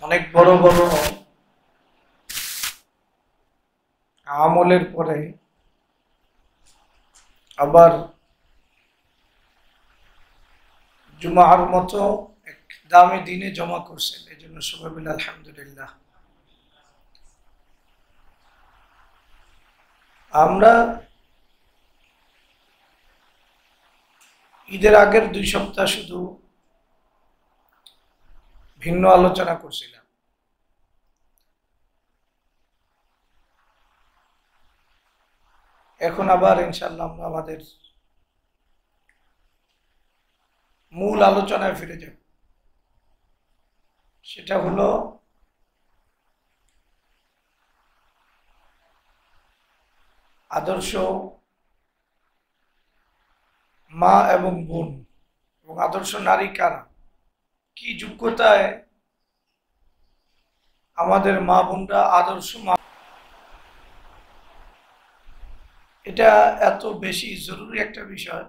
অনেক বড় বড় আমলের পরে আবার জুমার মতো এক দামি দিনে জমা করছেন, এই জন্য সবাই বলে আলহামদুলিল্লাহ। আমরা ঈদের আগের 2 সপ্তাহ শুধু ভিন্ন আলোচনা করছিলাম। এখন আবার ইনশাআল্লাহ আমরা আমাদের মূল আলোচনায় ফিরে যাব। সেটা হলো আদর্শ মা এবং বোন এবং আদর্শ নারী কারা, কি যোগ্যতায় আমাদের মা বোনরা আদর্শ মা। এটা এত বেশি জরুরি একটা বিষয়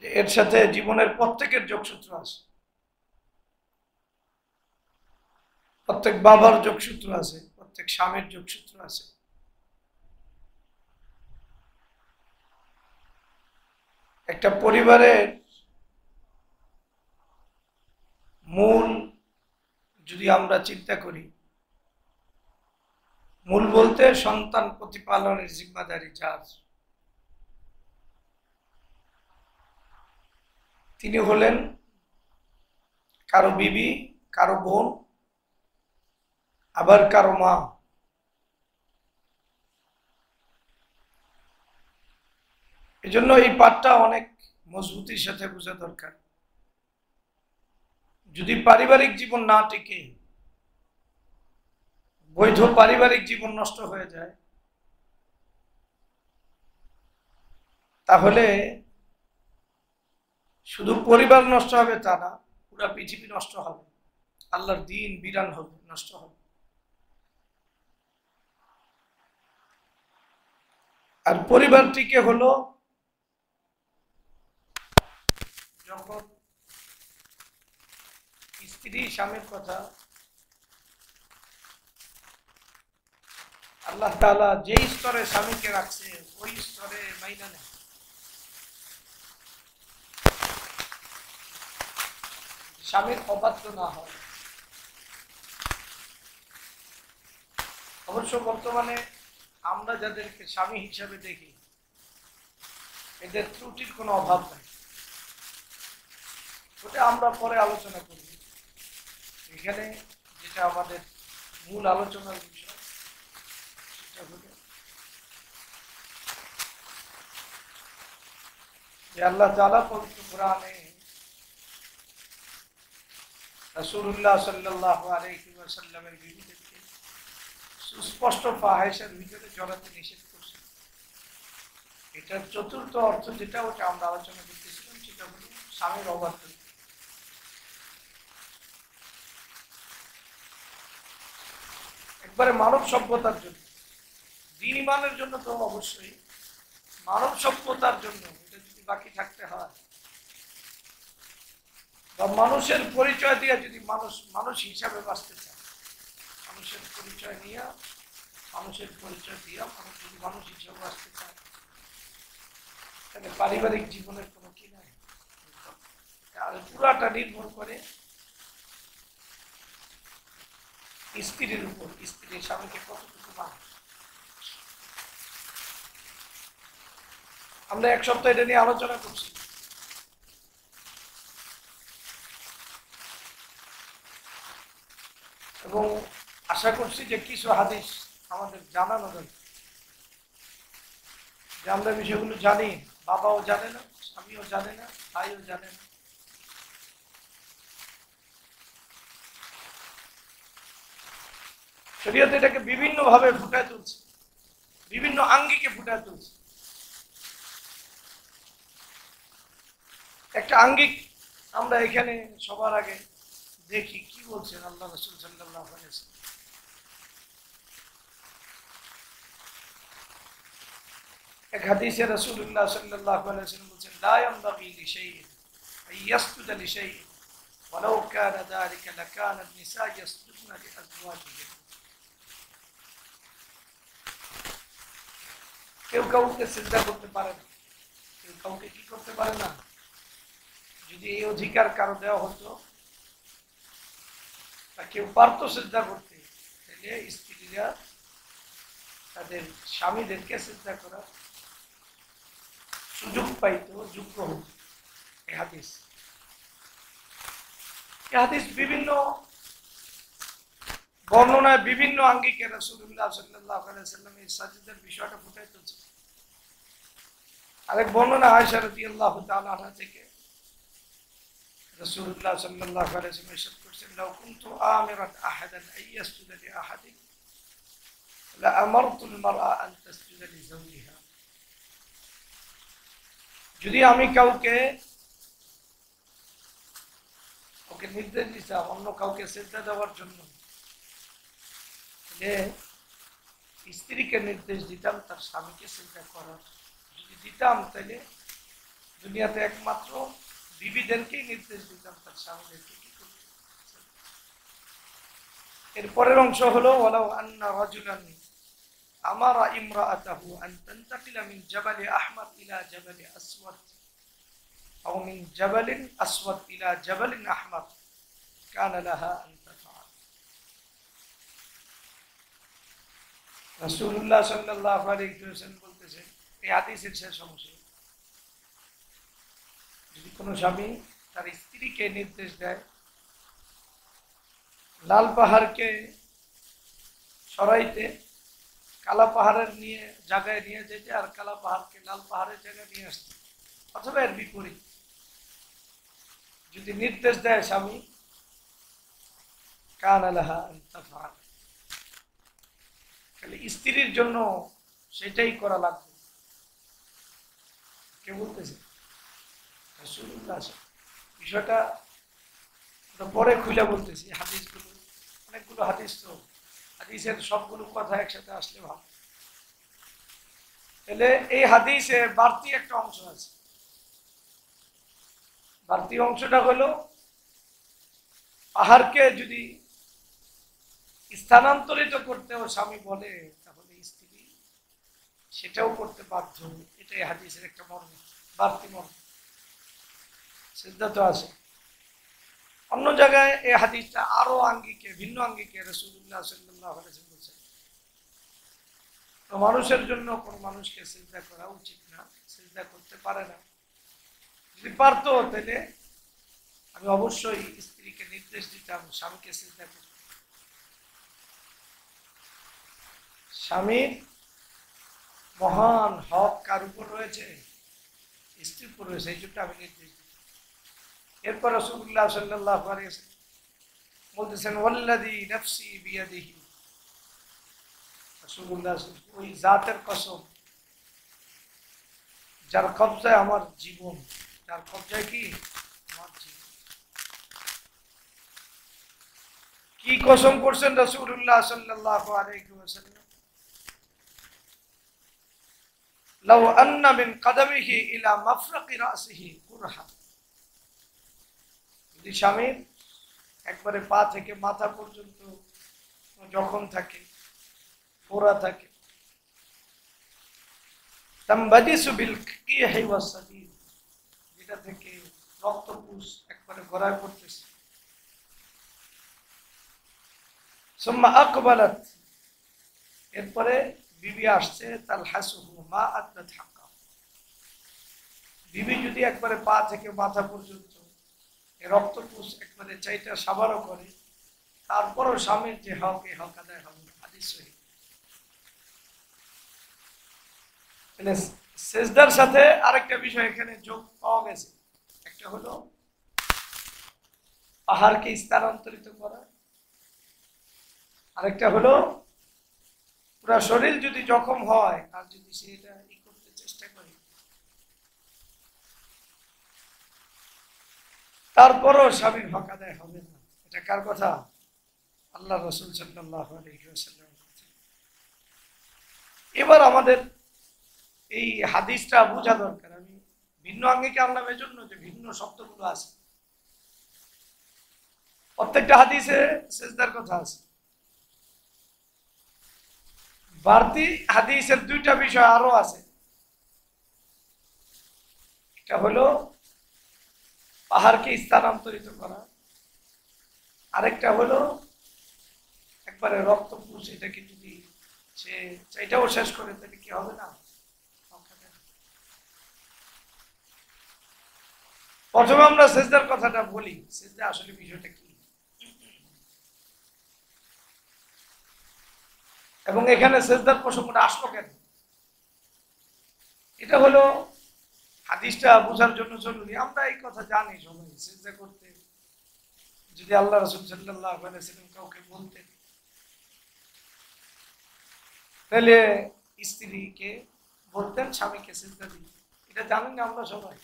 যে এর সাথে জীবনের প্রত্যেকের যোগসূত্র আছে। প্রত্যেক বাবার যোগসূত্র আছে, প্রত্যেক স্বামীর যোগসূত্র আছে। একটা পরিবারের মূল যদি আমরা চিন্তা করি, মূল বলতে সন্তান প্রতিপালনের জিম্মাদারি যার, তিনি হলেন কারো বিবি, কারো বোন, আবার কারো মা। এজন্য এই পাঠটা অনেক মজবুতির সাথে বোঝা দরকার। যদি পারিবারিক জীবন না টিকে, বৈধ পারিবারিক জীবন নষ্ট হয়ে যায়, তাহলে শুধু পরিবার নষ্ট হবে তা না, পুরা পৃথিবী নষ্ট হবে, আল্লাহর দ্বীন বিরান হবে, নষ্ট হবে। আর পরিবার টিকে হলো যখন স্ত্রী স্বামীর কথা আল্লাহ তাআলা যে স্তরে স্বামীকে রাখছে ওই স্তরে মাইনা নেয়। স্বামীর অবাধ্য না হয়। অবশ্য বর্তমানে আমরা যাদেরকে স্বামী হিসাবে দেখি, এদের ত্রুটির কোনো অভাব নাই। ওটা আমরা পরে আলোচনা করব। এখানে যেটা আমাদের মূল আলোচনার বিষয়, সেটা হলো যে আল্লাহ তাআলা পবিত্র কোরআনে রাসূলুল্লাহ সাল্লাল্লাহু আলাইহি ওয়াসাল্লামের বিবিদেরকে সুস্পষ্ট ফাহিশার ভিতরে জড়াতে নিষেধ করছেন। এটার চতুর্থ অর্থ যেটা, ওটা আমরা আলোচনা করতেছিলাম, সেটা হলো স্বামীর অবাধ্যতা। একবারে মানব সভ্যতার জন্য, দ্বীন ঈমানের জন্য তো অবশ্যই, মানব সভ্যতার জন্য এটা যদি বাকি থাকতে হয়, বা মানুষের পরিচয় দিয়ে যদি মানুষ হিসাবে বাঁচতে চায়, মানুষের পরিচয় নিয়ে, মানুষের পরিচয় দিয়ে মানুষ যদি মানুষ হিসাবে বাঁচতে চায়, তাহলে পারিবারিক জীবনের কোনো কি নাই। আর পুরাটা নির্ভর করে স্ত্রীর উপর, স্ত্রীর স্বামীকে কতটুকু মানে। আমরা এক সপ্তাহ এটা নিয়ে আলোচনা করছি। এবং আশা করছি যে কিছু হাদিস আমাদের জানানো দরকার, যে আমরা বিষয়গুলো জানি, বাবাও জানে না, স্বামীও জানে না, ভাইও জানে না। শরীয়ত এটাকে বিভিন্ন ভাবে ফুটায় তুলছে, বিভিন্ন আঙ্গিকে ফুটায় তুলছে। একটা আঙ্গিক আমরা এখানে সবার আগে দেখি, কি বলছেন আল্লাহ রাসূল সাল্লাল্লাহু আলাইহি ওয়াসাল্লাম। এক হাদিসে রাসূলুল্লাহ সাল্লাল্লাহু আলাইহি ওয়াসাল্লাম বলেছেন, লা ইয়ানবাগি লিশাইইন আন ইয়াসজুদা লিশাইইন ولو كان ذلك لكان النساء يسجدن لأزواجهن। কেউ কাউকে সিজদা করতে পারে না, কেউ কাউকে কি করতে পারে না। যদি এই অধিকার কারো দেওয়া হতো বা কেউ পারত সিজদা করতে, তাহলে স্ত্রীরা তাদের স্বামীদেরকে সিজদা করার সুযোগ পাইত, যোগ্য হতো। এই হাদিস বিভিন্ন বর্ণনায় বিভিন্ন আঙ্গিকে রাসূলুল্লাহ সাল্লাল্লাহু আলাইহি ওয়াসাল্লাম এই সাজদার বিষয়টা ফুটাই তুলছে। আরেক বর্ণনা আয়েশা রাদিয়াল্লাহু তাআলা আনহা থেকে রাসূলুল্লাহ সাল্লাল্লাহু আলাইহি ওয়াসাল্লাম ইরশাদ করেছেন, লাউ কুনতু আমিরান আহাদান আইয়াসজুদা লি আহাদিন লা আমারতুল মারআ আন তাসজুদা লি যাওজিহা। যদি আমি কাউকে নির্দেশ দিতাম অন্য কাউকে সিজদা দেওয়ার জন্য, স্ত্রীকে নির্দেশ দিতাম তার স্বামীকে সিজদা করার। যদি দিতাম তাহলে দুনিয়াতে একমাত্র বিবিদেরকেই নির্দেশ দিতাম তার স্বামীদেরকে কি করতে। এরপরের অংশ হলো ওয়ালাউ আন্না রাজুলান আমারা ইমরাআতাহু আন তানতাকিলা মিন জাবালি আহমার ইলা জাবালি আসওয়াদ আও মিন জাবালিন আসওয়াদ ইলা জাবালিন আহমার কানা লাহা আন তাফআল। রাসূলুল্লাহ সাল্লাল্লাহু আলাইহি ওয়াসাল্লাম বলতেছেন এই হাদিসের শেষ অংশে, যদি কোনো স্বামী তার স্ত্রীকে নির্দেশ দেয় লাল পাহাড়কে সরাইতে, কালা পাহাড়ের নিয়ে জায়গায় নিয়ে যেতে, আর কালা পাহাড়কে লাল পাহাড়ের জায়গায় নিয়ে আসতে, অথবা এর বিপরীত যদি নির্দেশ দেয় স্বামী, কানা লাহা আন তাফআল, তাহলে স্ত্রীর জন্য সেটাই করা লাগবে। কে বলতেছে? রাসূলুল্লাহ। বিষয়টা পরে খুলে বলতেছি। হাদিসগুলো অনেকগুলো হাদিস, তো হাদিসের সবগুলো কথা একসাথে আসলে ভালো। তাহলে এই হাদিসে বাড়তি একটা অংশ আছে। বাড়তি অংশটা হলো পাহাড়কে যদি স্থানান্তরিত করতেও স্বামী বলে, তাহলে স্ত্রী সেটাও করতে বাধ্য। এটাই হাদিসের একটা মর্ম, বাড়তি মর্ম। সিজদা তো আছে। অন্য জায়গায় এই হাদিসটা আরো আঙ্গিকে, ভিন্ন আঙ্গিকে রাসূলুল্লাহ সাল্লাল্লাহু আলাইহি ওয়াসাল্লাম বলেছেন, তো মানুষের জন্য কোন মানুষকে সিজদা করা উচিত না, সিজদা করতে পারে না। যদি পারতো তাহলে আমি অবশ্যই স্ত্রীকে নির্দেশ দিতাম স্বামীকে সিজদা করতে। স্বামীর মহান হক কার উপর রয়েছে? স্ত্রীর উপর রয়েছে, এই জন্য আমি নির্দেশ দিই। এরপর রাসূলুল্লাহ সাল্লাল্লাহু আলাইহি ওয়াসাল্লাম বলতেছেন, ওয়াল্লাযী নাফসি বিয়াদিহি, রাসূলুল্লাহ ওই জাতের কসম যার কবজায় আমার জীবন, যার কবজায় কি আমার জীবন। কি কসম করছেন রাসূলুল্লাহ সাল্লাল্লাহু আলাইহি ওয়াসাল্লাম? লাউ আন্না মিন কাদামিহি ইলা মাফরাকি রাসিহি কুরহা, যদি স্বামীর একবারে পা থেকে মাথা পর্যন্ত যখন থাকে, ফোড়া থাকে, তামবাদিসু বিল কিহি ওয়াস সাদিদ, যেটা থেকে রক্তপুষ একবারে গড়ায় পড়তেছে, সুম্মা আকবালাত, এরপরে বিবি আসছে, তালহাসুহু মা আদনাত হাক্কা, বিবি যদি একবারে পা থেকে মাথা পর্যন্ত রক্তপুষ একবারে চাইটা সাবারও করে, তারপরও স্বামীর যে হক, এই হক আদায় হবে। হাদিস সহিহ। সিজদার সাথে আরেকটা বিষয় এখানে যোগ পাওয়া গেছে, একটা হলো পাহাড়কে স্থানান্তরিত করা, আরেকটা হলো পুরা শরীর যদি জখম হয় আর যদি সে এটা করতে চেষ্টা করে, তারপরও স্বামীর হক আদায় হবে না। এটা কার কথা? আল্লাহ রাসূল সাল্লাল্লাহু আলাইহি ওয়াসাল্লাম। এবার আমাদের এই হাদিসটা বোঝা দরকার। আমি ভিন্ন আঙ্গিকে আনলাম এজন্য যে ভিন্ন শব্দগুলো আছে। প্রত্যেকটা হাদিসে সিজদার কথা আছে। বাড়তি হাদিসের দুইটা বিষয় আরো আছে। একটা হলো পাহাড়কে স্থানান্তরিত করা, আরেকটা হলো একবারে রক্তপুষ, এটাকে যদি সে এটাও শেষ করে তাহলে কি হবে না। প্রথমে আমরা সিজদার কথাটা বলি, সিজদা আসলে বিষয়টা কি, এবং এখানে সিজদার প্রসঙ্গটা আসলো কেন। এটা হলো হাদিসটা বোঝার জন্য জরুরি। আমরা এই কথা জানি সবাই, সিজদা করতে যদি আল্লাহ রাসূল সাল্লাল্লাহু আলাইহি ওয়াসাল্লাম কাউকে বলতেন, তাহলে স্ত্রীকে বলতেন স্বামীকে সিজদা দিতে। এটা জানেন না আমরা সবাই,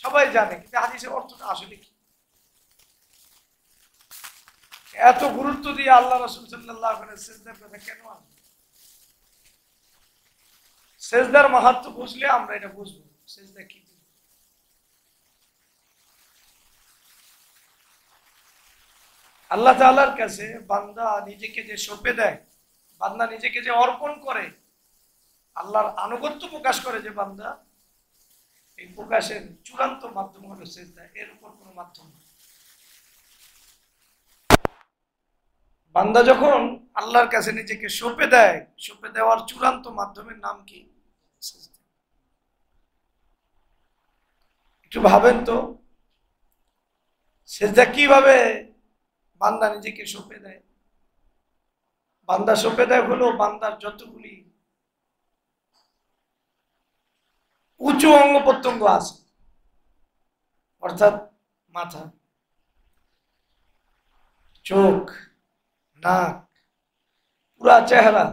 সবাই জানে, কিন্তু হাদিসের অর্থটা আসলে কি, এত গুরুত্ব দিয়ে আল্লাহ রাসূল সাল্লাল্লাহু আলাইহি ওয়াসাল্লাম সিজদার কথা কেন আনলেন? সিজদার মাহাত্ম্য বুঝলে আমরা এটা বুঝবো সিজদা কি। আল্লাহ তাআলার কাছে বান্দা নিজেকে যে সঁপে দেয়, বান্দা নিজেকে যে অর্পণ করে, আল্লাহর আনুগত্য প্রকাশ করে যে বান্দা, এই প্রকাশের চূড়ান্ত মাধ্যম হলো সিজদা, এর উপর কোনো মাধ্যম নেই। বান্দা যখন আল্লাহর কাছে নিজেকে সঁপে দেয়, সঁপে দেওয়ার চূড়ান্ত মাধ্যমের নাম কি? সিজদা। একটু ভাবেন তো, সিজদা কিভাবে বান্দা নিজেকে সঁপে দেয়? বান্দা সঁপে দেয় হলো বান্দার যতগুলি উঁচু অঙ্গ প্রত্যঙ্গ আছে, অর্থাৎ মাথা, চোখ, নাক, পুরা চেহারা,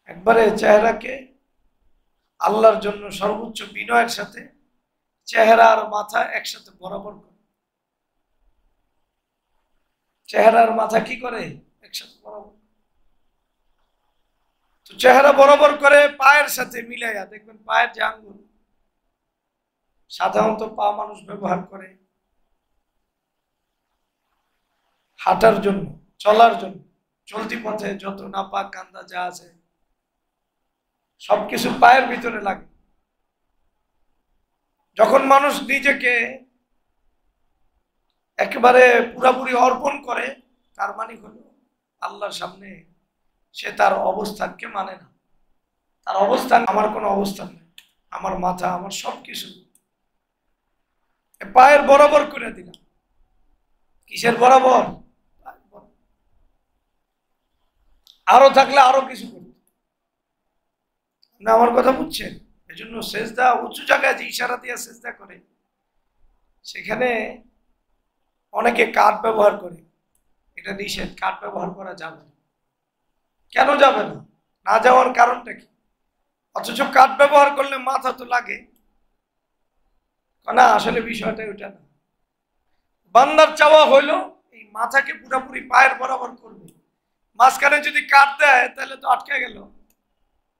একবারে চেহারাকে আল্লাহর জন্য সর্বোচ্চ বিনয়ের সাথে চেহারা আর মাথা একসাথে বরাবর করে। চেহারা আর মাথা কি করে? একসাথে বরাবর। তো চেহারা বরাবর করে পায়ের সাথে মিলাইয়া দেখবেন, পায়ের যে আঙ্গুল, সাধারণত পা মানুষ ব্যবহার করে হাঁটার জন্য, চলার জন্য, চলতি পথে যত নাপাক কান্দা যা আছে সবকিছু পায়ের ভিতরে লাগে। যখন মানুষ নিজেকে একেবারে পুরাপুরি অর্পণ করে, তার মানে হলো আল্লাহর সামনে সে তার অবস্থানকে মানে না। তার অবস্থান, আমার কোনো অবস্থান নেই, আমার মাথা, আমার সবকিছু পায়ের বরাবর করে দিলাম। কিসের বরাবর? আরো থাকলে আরো কিছু করতে না। আমার কথা বুঝছেন? এই জন্য সিজদা উঁচু জায়গায় যে ইশারা দিয়ে সিজদা করে, সেখানে অনেকে কাঠ ব্যবহার করে, এটা নিষেধ, কাঠ ব্যবহার করা যাবে না। কেন যাবে না? না যাওয়ার কারণটা কি? অথচ কাঠ ব্যবহার করলে মাথা তো লাগে না, আসলে বিষয়টা ওইটা না। বান্দার চাওয়া হইলো এই মাথাকে পুরোপুরি পায়ের বরাবর করবে। মাঝখানে যদি কাট দেয় তাহলে তো আটকে গেল,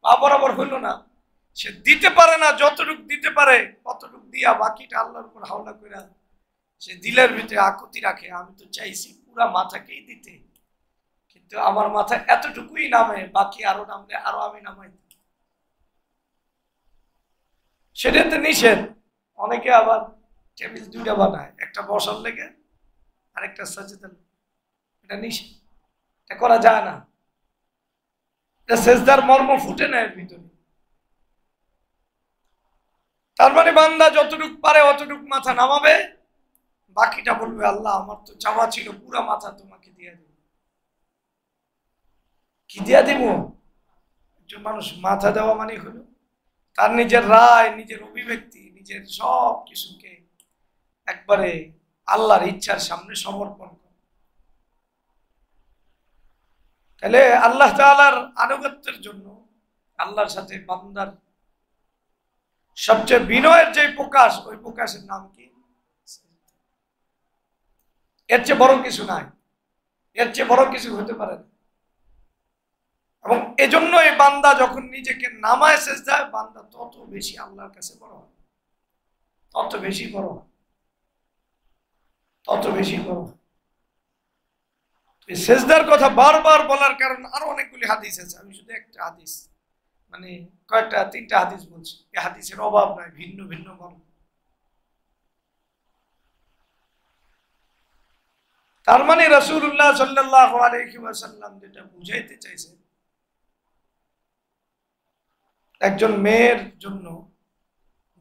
পা বরাবর হইলো না। সে দিতে পারে না, যতটুক দিতে পারে ততটুক দিয়া বাকিটা আল্লাহর উপর হাওলা করে সে দিলের ভিতরে আকুতি রাখে, আমি তো চাইছি পুরা মাথাকেই দিতে, কিন্তু আমার মাথা এতটুকুই নামে, বাকি আরো নামলে আরো আমি নামাই। সেটাতে নিষেধ। অনেকে আবার টেবিল দুইটা বানায়, একটা বসার লেগে আরেকটা সাজেদার, এটা নিষেধ, এটা করা যায় না। এটা সেজদার মর্ম ফুটে না এর ভিতরে। তার মানে বান্দা যতটুক পারে অতটুক মাথা নামাবে, বাকিটা বলবে আল্লাহ আমার তো চাওয়া ছিল পুরা মাথা তোমাকে দিয়ে দেব। কি দিয়া দিব? একজন মানুষ মাথা দেওয়া মানে হলো তার নিজের রায়, নিজের অভিব্যক্তি, নিজের সব কিছুকে একবারে আল্লাহর ইচ্ছার সামনে সমর্পণ করে। তাহলে আল্লাহ তাআলার আনুগত্যের জন্য আল্লাহর সাথে বান্দার সবচেয়ে বিনয়ের যে প্রকাশ, ওই প্রকাশের নাম কি? এর চেয়ে বড় কিছু নাই, এর চেয়ে বড় কিছু হতে পারে না। এবং এজন্য এই বান্দা যখন নিজেকে নামায় সেজদায়, বান্দা তত বেশি আল্লাহর কাছে বড় হয়, তত বেশি বড় হয়। তত বেশি বড়। সেজদার কথা বারবার বলার কারণ আরো অনেকগুলি হাদিস আছে, আমি শুধু একটা হাদিস মানে কয়েকটা 3টা হাদিস বলছি। এই হাদিসের অভাব নাই, ভিন্ন ভিন্ন বর্ণ। তার মানে রাসূলুল্লাহ সাল্লাল্লাহু আলাইহি ওয়াসাল্লাম যেটা বুঝাইতে চাইছে, একজন মেয়ের জন্য,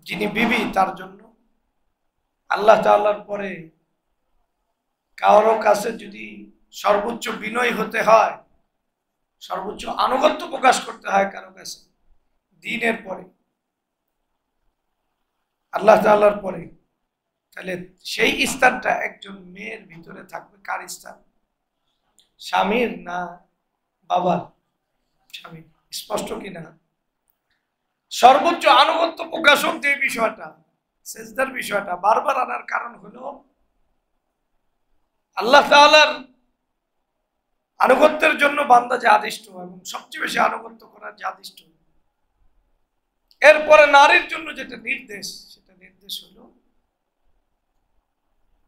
যিনি বিবি, তার জন্য আল্লাহ তাআলার পরে কারো কাছে যদি সর্বোচ্চ বিনয় হতে হয়, সর্বোচ্চ আনুগত্য প্রকাশ করতে হয় কারো কাছে দ্বীনের পরে, আল্লাহ তাআলার পরে, তাহলে সেই স্থানটা একজন মেয়ের ভিতরে থাকবে। কার স্থান? স্বামীর না বাবার? স্বামী। স্পষ্ট কিনা? সর্বোচ্চ আনুগত্য প্রকাশক যে বিষয়টা, সেজদার বিষয়টা বারবার আনার কারণ হলো আল্লাহ তাআলার আনুগত্যের জন্য বান্দা যে আদিষ্ট এবং সবচেয়ে বেশি আনুগত্য করার যে আদিষ্ট, এরপরে নারীর জন্য যেটা নির্দেশ, সেটা নির্দেশ হলো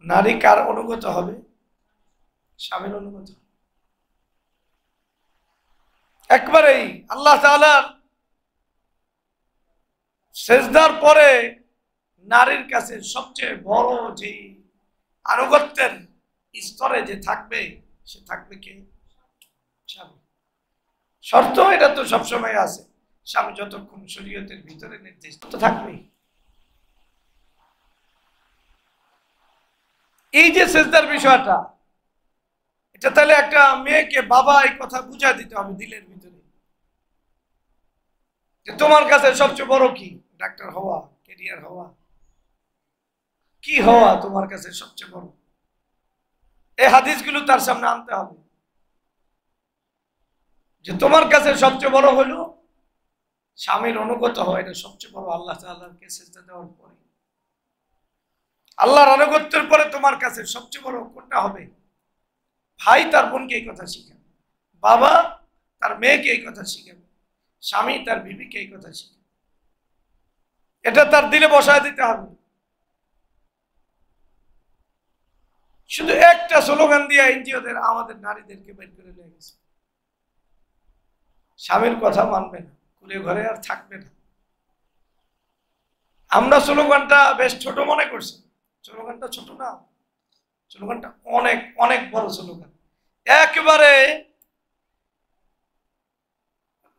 নারী কার অনুগত হবে? স্বামীর অনুগত। একবারেই আল্লাহ তাআলার সেজদার পরে নারীর কাছে সবচেয়ে বড় যে আনুগত্যের স্তরে যে থাকবে, সে থাকবে কে? স্বামী। শর্ত এটা তো সবসময় আছে, স্বামী যতক্ষণ শরীয়তের ভিতরে নির্দেশ তো থাকবেই। এই যে সেজদার বিষয়টা, এটা তাহলে একটা মেয়েকে বাবা এই কথা বুঝা দিতে হবে দিলের ভিতরে, যে তোমার কাছে সবচেয়ে বড় কি? ডাক্তার হওয়া, ক্যারিয়ার হওয়া, কি হওয়া তোমার কাছে সবচেয়ে বড়? এই হাদিসগুলো তার সামনে আনতে হবে যে তোমার কাছে সবচেয়ে বড় হলো স্বামীর অনুগত হওয়া, এটা সবচেয়ে বড়। আল্লাহ তাআলাকে সিজদা দেওয়ার পরে, আল্লাহর আনুগত্যের পরে তোমার কাছে সবচেয়ে বড় কোনটা হবে? ভাই তার বোনকে এই কথা শিখাবে, বাবা তার মেয়েকে এই কথা শিখাবে, স্বামী তার বিবিকে এই কথা শিখাবে। এটা তার দিলে বসায় দিতে হবে। শুধু একটা স্লোগান দিয়ে এনজিওদের আমাদের নারীদেরকে বের করে নিয়ে গেছে, স্বামীর কথা মানবে না, কুলে ঘরে আর থাকবে না। আমরা স্লোগানটা বেশ ছোট মনে করছি। স্লোগানটা ছোট না, স্লোগানটা অনেক অনেক বড় স্লোগান। একেবারে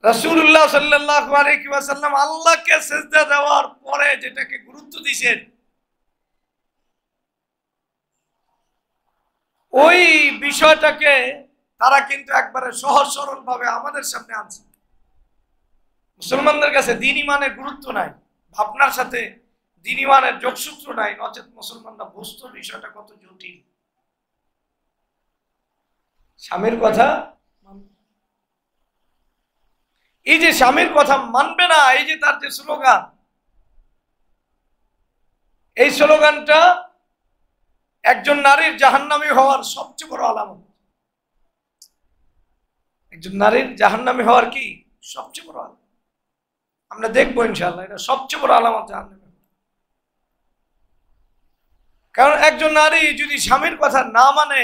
রাসূলুল্লাহ সাল্লাল্লাহু আলাইহি ওয়াসাল্লাম আল্লাহকে সিজদা দেওয়ার পরে যেটাকে গুরুত্ব দিয়েছেন, ওই বিষয়টাকে তারা কিন্তু একবারে সহজ সরল ভাবে আমাদের সামনে আনছে। মুসলমানদের কাছে দ্বীন ইমানের গুরুত্ব নাই, ভাবনার সাথে দ্বীন ইমানের যোগসূত্র নাই, নচেত মুসলমানরা বুঝতো বিষয়টা কত জটিল। স্বামীর কথা, এই যে স্বামীর কথা মানবে না, এই যে তার যে স্লোগান, এই স্লোগানটা একজন নারীর জাহান্নামী হওয়ার সবচেয়ে বড় আলামত। একজন নারীর জাহান্নামী হওয়ার কি সবচেয়ে বড় আলামত? আমরা দেখবো ইনশাআল্লাহ, এটা সবচেয়ে বড় আলামত জাহান্নামী। কারণ একজন নারী যদি স্বামীর কথা না মানে,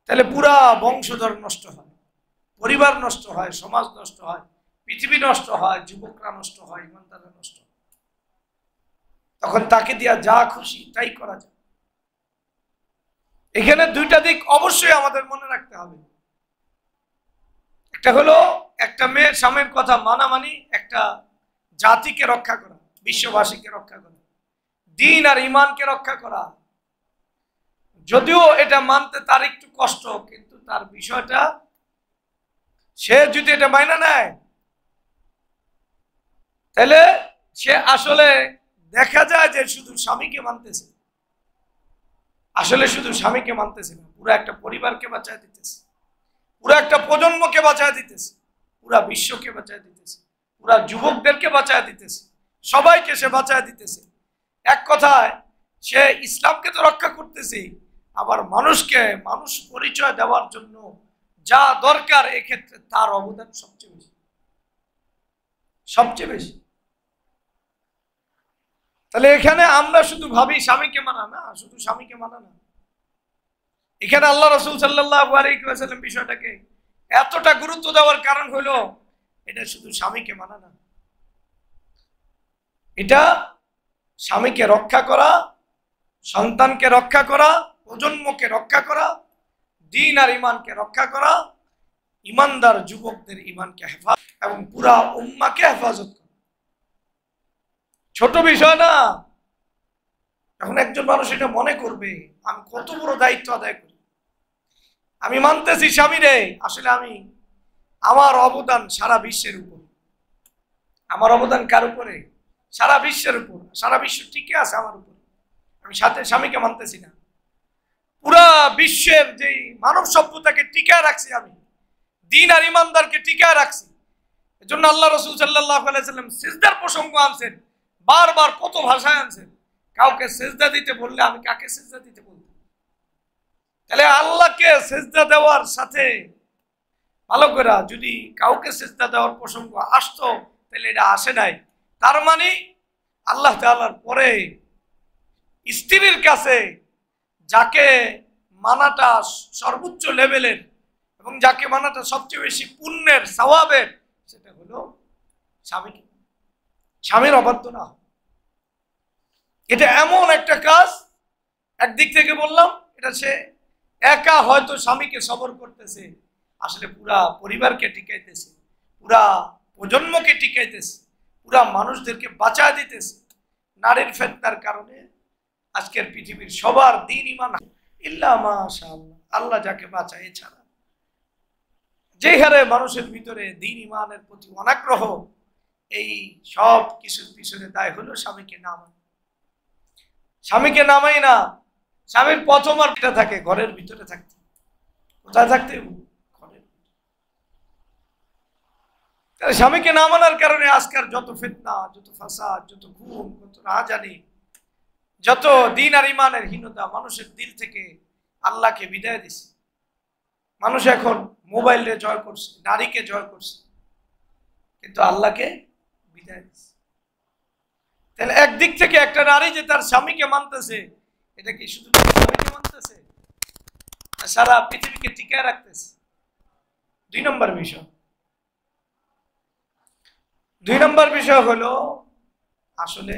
তাহলে পুরা বংশধর নষ্ট হয়, পরিবার নষ্ট হয়, সমাজ নষ্ট হয়, পৃথিবী নষ্ট হয়, যুবকরা নষ্ট হয়, ইমানদাররা নষ্ট হয়। তখন তাকে দিয়া যা খুশি তাই করা যায়। এখানে দুইটা দিক অবশ্যই আমাদের মনে রাখতে হবে। একটা হলো একটা মেয়ের স্বামীর কথা মানা, মানে একটা জাতিকে রক্ষা করা, বিশ্ববাসীকে রক্ষা করা, দ্বীন আর ঈমানকে রক্ষা করা। যদিও এটা মানতে তার একটু কষ্ট, কিন্তু তার বিষয়টা সে যদি এটা মাইনা নেয়, তাহলে সে আসলে দেখা যায় যে শুধু স্বামীকে মানতেছে, আসলে শুধু স্বামীকে মানতেছে না, পুরো একটা পরিবারকে বাঁচায় দিতেছে, পুরো একটা প্রজন্মকে বাঁচায় দিতেছে, পুরা বিশ্বকে বাঁচায় দিতেছে, পুরা যুবকদেরকে বাঁচায় দিতেছে, সবাইকে সে বাঁচায় দিতেছে। এক কথায় সে ইসলামকে তো রক্ষা করতেছে, আবার মানুষকে মানুষ পরিচয় দেওয়ার জন্য যা দরকার এক্ষেত্রে তার অবদান সবচেয়ে বেশি, সবচেয়ে বেশি। তাহলে এখানে আমরা শুধু ভাবি স্বামীকে মানা না, শুধু স্বামীকে মানা না, এখানে আল্লাহ রাসূল সাল্লাল্লাহু আলাইহি ওয়াসাল্লাম বিষয়টাকে এতটা গুরুত্ব দেওয়ার কারণ হলো এটা শুধু স্বামীকে মানা না, এটা স্বামীকে রক্ষা করা, সন্তানকে রক্ষা করা, প্রজন্মকে রক্ষা করা, দ্বীন আর ঈমানকে রক্ষা করা, ঈমানদার যুবকদের ঈমানকে হেফাজত এবং পুরা উম্মাহকে হেফাজত করা ছোট বিষয় না। এখন একজন মানুষ এটা মনে করবে আমি কত বড় দায়িত্ব আদায় করি, আমি মানতেছি স্বামীরে, আসলে আমি আমার অবদান সারা বিশ্বের উপর, আমার অবদান কার উপরে? সারা বিশ্বের উপর, সারা বিশ্ব টিকে আছে আমার উপর, আমি সাথে স্বামীকে মানতেছি না, পুরা বিশ্বের যে মানব সভ্যতাকে টিকায় রাখছি আমি, দ্বীন আর ঈমানদারকে টিকায় রাখছি। এজন্য আল্লাহ রাসূল সাল্লাল্লাহু আলাইহি ওয়াসাল্লাম সিজদার প্রসঙ্গ আনছেন, বারবার কত ভাষায় আনছেন। কাউকে সিজদা দিতে বললে আমি কাকে সিজদা দিতে বলবো? তাহলে আল্লাহকে সিজদা দেওয়ার সাথে ভালো করে যদি কাউকে সিজদা দেওয়ার প্রসঙ্গ আসতো তাহলে এটা আসে নাই। তার মানে আল্লাহ তাআলার পরে স্ত্রীর কাছে যাকে মানাটা সর্বোচ্চ লেভেলের এবং যাকে মানাটা সবচেয়ে বেশি পুণ্যের সওয়াবের, সেটা হলো স্বামীকে, স্বামীর অবাধ্য না। এটা এমন একটা কাজ, একদিক থেকে বললাম এটা সে একা হয়তো স্বামীকে সবর করতেছে, আসলে পুরা পরিবারকে টিকাইতেছে, পুরা প্রজন্মকে টিকাইতেছে, পুরা মানুষদেরকে বাঁচায় দিতেছে। নারীর ফিতনার কারণে আজকের পৃথিবীর সবার দ্বীন ঈমান ইল্লা মাশাআল্লাহ, আল্লাহ যাকে বাঁচায়, এছাড়া যে হারে মানুষের ভিতরে দ্বীন ঈমানের প্রতি অনাগ্রহ, এই সব কিছুর পিছনে দায় হলো স্বামীকে নামাই। স্বামীকে নামাই না, স্বামীর প্রথম আর এটা থাকে ঘরের ভিতরে থাকতে, কোথায় থাকতে? ঘরের। তাহলে স্বামীকে না মানার কারণে আজকাল যত ফিতনা, যত ফাসাদ, যত খুন, যত রাহাজানি, যত দ্বীন আর ঈমানের হীনতা, মানুষের দিল থেকে আল্লাহকে বিদায় দিছে। মানুষ এখন মোবাইলে জয় করছে, নারীকে জয় করছে, কিন্তু আল্লাহকে বিদায় দিছে। তাহলে একদিক থেকে একটা নারী যে তার স্বামীকে মানতেছে, এটা কি শুধু স্বামীকে মানতেছে, সারা পৃথিবীকে টিকায় রাখতেছে? দুই নম্বর বিষয় হলো আসলে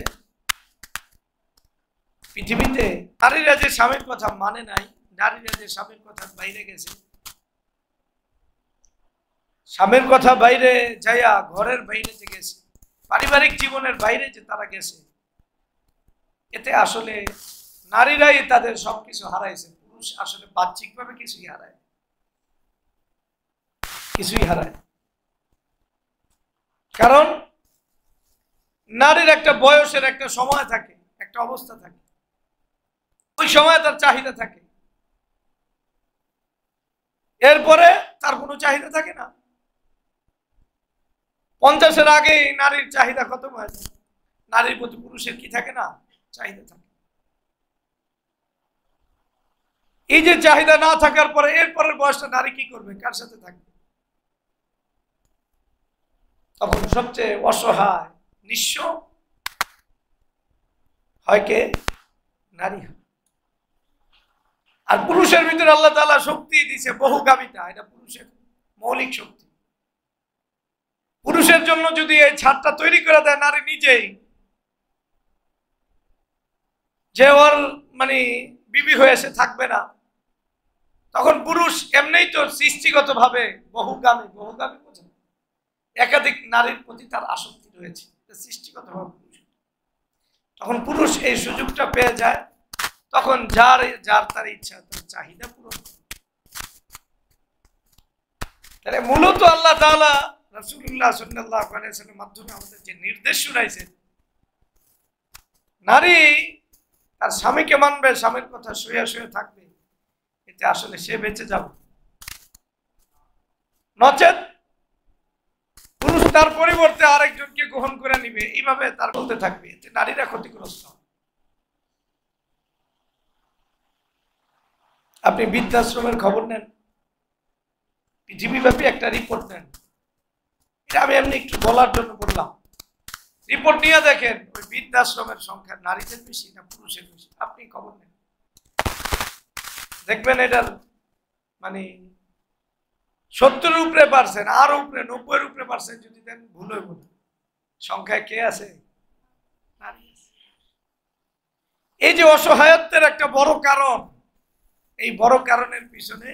পৃথিবীতে নারীরা যে স্বামীর কথা মানে নাই, নারীরা যে স্বামীর কথা বাইরে গেছে, স্বামীর কথা বাইরে যাইয়া ঘরের বাইরে যে গেছে, পারিবারিক জীবনের বাইরে যে তারা গেছে, এতে আসলে নারীরাই তাদের সবকিছু হারাইছে। পুরুষ আসলে বাহ্যিকভাবে কিছুই হারায়। কারণ নারীর একটা বয়সের একটা সময় থাকে, একটা অবস্থা থাকে, ওই সময় তার চাহিদা থাকে, এরপরে তার কোনো চাহিদা থাকে না। 50-এর আগেই নারীর চাহিদা খতম হয়ে যায়, নারীর প্রতি পুরুষের কি থাকে না? চাহিদা থাকে। এই যে চাহিদা না থাকার পরে এরপরের বয়সটা নারী কি করবে? কার সাথে থাকবে? তখন সবচেয়ে অসহায় নিঃস্ব হয় কে? নারী। আর পুরুষের ভিতরে আল্লাহ তাআলা শক্তি দিয়েছে বহুগামিতা, এটা পুরুষের মৌলিক শক্তি। পুরুষের জন্য যদি এই ছাদটা তৈরি করে দেয় নারী নিজেই, যে ওর মানে বিবি হয়ে সে থাকবে না, তখন পুরুষ এমনিই তো সৃষ্টিগতভাবে বহুগামী বোঝে, একাধিক নারীর প্রতি তার আসক্তি রয়েছে সৃষ্টিগতভাবে। তখন পুরুষ এই সুযোগটা পেয়ে যায়, তখন যার তার ইচ্ছা, তার চাহিদা পূরণ। তাহলে মূলত আল্লাহ তাআলা রাসূলুল্লাহ সাল্লাল্লাহু আলাইহি ওয়াসাল্লামের মাধ্যমে আমাদের যে নির্দেশ শুনাইছেন, নারী তার স্বামীকে মানবে, স্বামীর কথা শুয়ে থাকবে, এতে আসলে সে বেঁচে যাবে। নচেত পুরুষ তার পরিবর্তে আরেকজনকে গ্রহণ করে নিবে, এইভাবে তার বলতে থাকবে, এতে নারীরা ক্ষতিগ্রস্ত। আপনি বৃদ্ধাশ্রমের খবর নেন, পৃথিবীব্যাপী একটা রিপোর্ট নেন, এটা আমি এমনি একটু বলার জন্য বললাম। রিপোর্ট নিয়ে দেখেন ওই বৃদ্ধাশ্রমের সংখ্যা নারীদের বেশি না পুরুষের বেশি, আপনি খবর নেন, দেখবেন এটার মানে 70 উপরে পার্সেন্ট, আর উপরে 90% যদি দেন ভুল হইব না, সংখ্যায় কে আছে? নারী আছে। এই যে অসহায়ত্বের একটা বড় কারণ, এই বড় কারণের পিছনে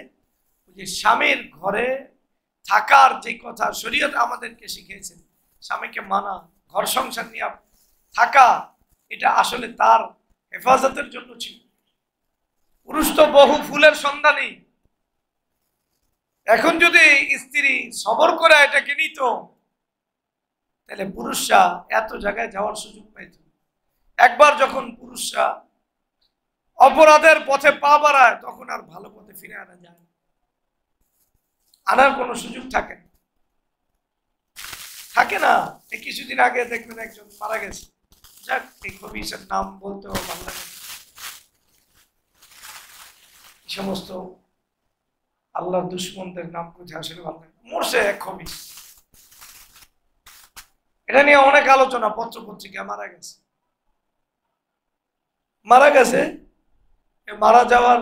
যে স্বামীর ঘরে থাকার যে কথা শরীয়ত আমাদেরকে শিখিয়েছে, স্বামীকে মানা, ঘর সংসার নিয়ে থাকা, এটা আসলে তার হেফাজতের জন্য ছিল। পুরুষ তো বহু ফুলের সন্ধানী, এখন যদি স্ত্রী সবর করে এটাকে নিত, তাহলে পুরুষরা এত জায়গায় যাওয়ার সুযোগ পাইত। একবার যখন পুরুষরা অপরাধের পথে পা বাড়ায়, তখন আর ভালো পথে ফিরে আনা যায় না, আনার কোনো সুযোগ থাকে না, থাকে না। এই কিছুদিন আগে দেখবেন একজন মারা গেছে, যাক এই খবিসের নাম বলতেও ভালো লাগে, সমস্ত আল্লাহর দুশ্মনদের নাম কোথায় আসলে ভালো লাগে, মরছে এক খবিস। এটা নিয়ে অনেক আলোচনা, পত্র পত্রিকা, মারা গেছে। মারা যাওয়ার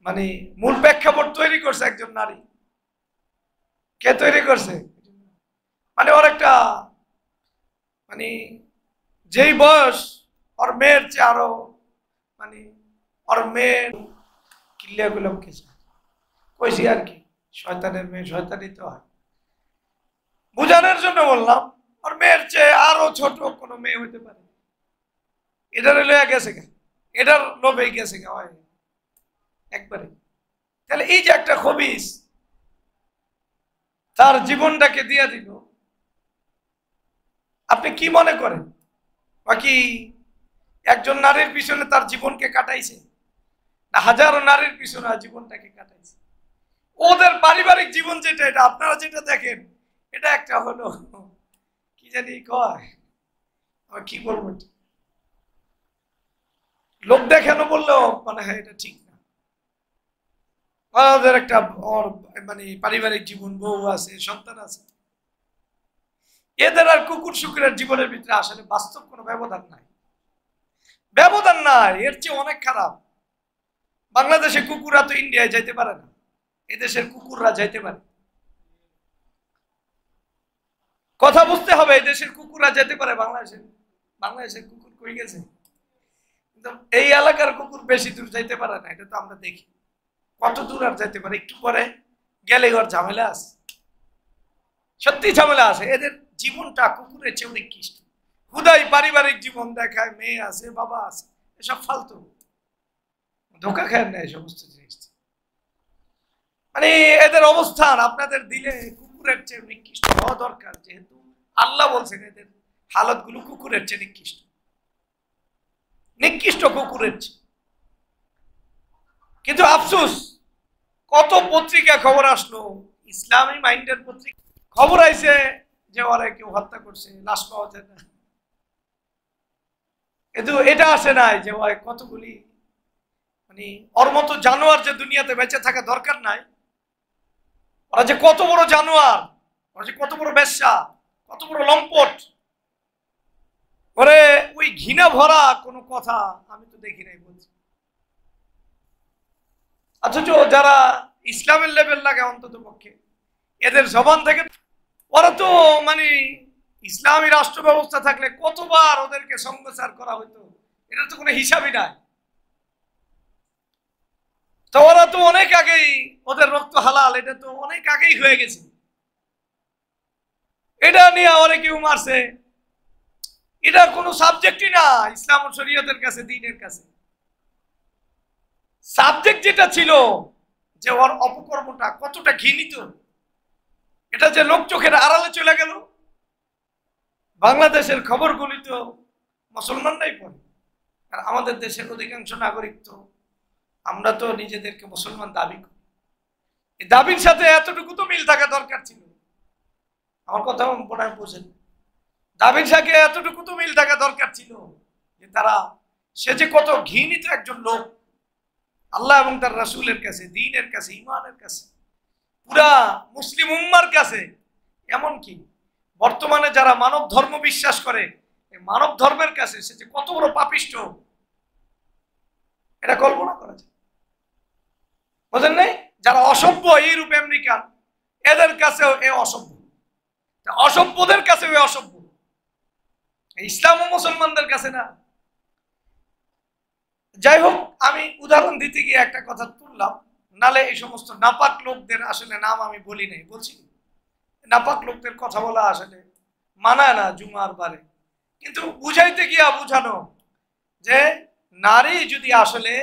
মানে মূল প্রেক্ষাপট তৈরি করছে একজন নারী। কে তৈরি করছে? মানে ওর একটা মানে যেই বয়স, ওর মেয়ের চেয়ে আরো মানে ওর মেয়ের কিল্লিয়াগুলো কইছি আর কি, শয়তানের মেয়ে শয়তানই তো হয়, বুঝানোর জন্য বললাম। ওর মেয়ের চেয়ে আরো ছোট কোনো মেয়ে হইতে পারে, এটার লইয়া গেছে গা, এটার লোভে গেছে গা হয় একবারে। তাহলে এই যে একটা খবিস তার জীবনটাকে দিয়ে দিল, আপনি কি মনে করেন বাকি একজন নারীর পিছনে তার জীবনকে কাটাইছে না হাজারো নারীর পিছনে জীবনটাকে কাটাইছে? ওদের পারিবারিক জীবন যেটা, এটা আপনারা যেটা দেখেন, এটা একটা হলো কি জানি কয়, আমার কি বলবো, লোক দেখানো বললেও মানে হয় এটা ঠিক না। ওদের একটা মানে পারিবারিক জীবন, বউ আছে, সন্তান আছে, এদের আর কুকুর শুকুরের জীবনের ভিতরে আসলে বাস্তব কোনো ব্যবধান নাই, ব্যবধান নাই, এর চেয়ে অনেক খারাপ। বাংলাদেশে কুকুররা তো ইন্ডিয়ায় যাইতে পারে না, এদেশের কুকুররা যাইতে পারে। কথা বুঝতে হবে, এদেশের কুকুররা যেতে পারে বাংলাদেশের কুকুর কই গেছে? কিন্তু এই এলাকার কুকুর বেশি দূর যাইতে পারে না, এটা তো আমরা দেখি। কত দূর আর যাইতে পারে? একটু পরে গেলে ওর ঝামেলা আছে, সত্যি ঝামেলা আছে। এদের জীবনটা কুকুরের চেয়ে অনেক কৃষ্ট, হুদাই পারিবারিক জীবন দেখায়, মেয়ে আছে, বাবা আছে, এসব ফালতু ধোকা খায় না এই সমস্ত জিনিস। মানে এদের অবস্থান আপনাদের দিলে কুকুরের চেয়ে নিকৃষ্ট হওয়া দরকার, যেহেতু আল্লাহ বলছেন এদের হালত গুলো কুকুরের চেয়ে নিকৃষ্ট, নিকৃষ্ট কুকুরের চেয়ে। কিন্তু আফসোস, কত পত্রিকা খবর আসলো, ইসলামী মাইন্ডের পত্রিকা খবর আইছে যে ওরা কেউ হত্যা করছে, লাশ পাওয়া যায় না। কিন্তু এটা আসে নাই যে ওই কতগুলি মানে ওর মতো জানোয়ার যে দুনিয়াতে বেঁচে থাকা দরকার নাই, ওরা যে কত বড় জানোয়ার, ওরা যে কত বড় বেশ্যা, কত বড় লম্পট, ওরে ওই ঘৃণা ভরা কোনো কথা আমি তো দেখি নাই বলছি। অথচ যারা ইসলামের লেভেল লাগে অন্তত পক্ষে এদের জবান থেকে, ওরা তো মানে ইসলামী রাষ্ট্র ব্যবস্থা থাকলে কতবার ওদেরকে সংপ্রচার করা হতো, এটা তো কোনো হিসাবই নাই। তো ওরা তো অনেক আগেই, ওদের রক্ত হালাল, এটা তো অনেক আগেই হয়ে গেছে। এটা নিয়ে ওরা কেউ মারছে, এটা কোনো সাবজেক্টই না ইসলাম ও শরীয়তের কাছে, দ্বীনের কাছে। সাবজেক্ট যেটা ছিল যে ওর অপকর্মটা কতটা ঘৃণিত, এটা যে লোক চোখের আড়ালে চলে গেল। বাংলাদেশের খবরগুলি তো মুসলমানরাই পড়ে, আর আমাদের দেশের অধিকাংশ নাগরিক তো, আমরা তো নিজেদেরকে মুসলমান দাবি করি। এই দাবির সাথে এতটুকু তো মিল থাকা দরকার ছিল, আমার কথা মনে হয় বোঝেন। দাবির সাথে এতটুকু তো মিল থাকা দরকার ছিল যে তারা, সে যে কত ঘৃণিত একজন লোক আল্লাহ এবং তার রাসূলের কাছে, দ্বীনের কাছে, ঈমানের কাছে, পুরা মুসলিম উম্মার কাছে, এমনকি বর্তমানে যারা মানব ধর্ম বিশ্বাস করে, এই মানব ধর্মের কাছে সে যে কত বড় পাপিষ্ঠ এটা কল্পনা করা যায়, বুঝেন নাই? যারা অসভ্য ইউরোপ আমেরিকান, এদের কাছেও এ অসভ্য, অসভ্যদের কাছেও এ অসভ্য, ইসলাম ও মুসলমানদের কাছে না। যাই হোক, আমি উদাহরণ দিতে গিয়ে একটা কথা তুললাম, নালে এই সমস্ত নাপাক লোকদের আসলে নাম আমি বলি নাই, বলছি নাপাক লোকদের কথা বলা আসলে মানায় না জুমার বারে, কিন্তু বুঝাইতে গিয়া বুঝানো যে নারী যদি আসলে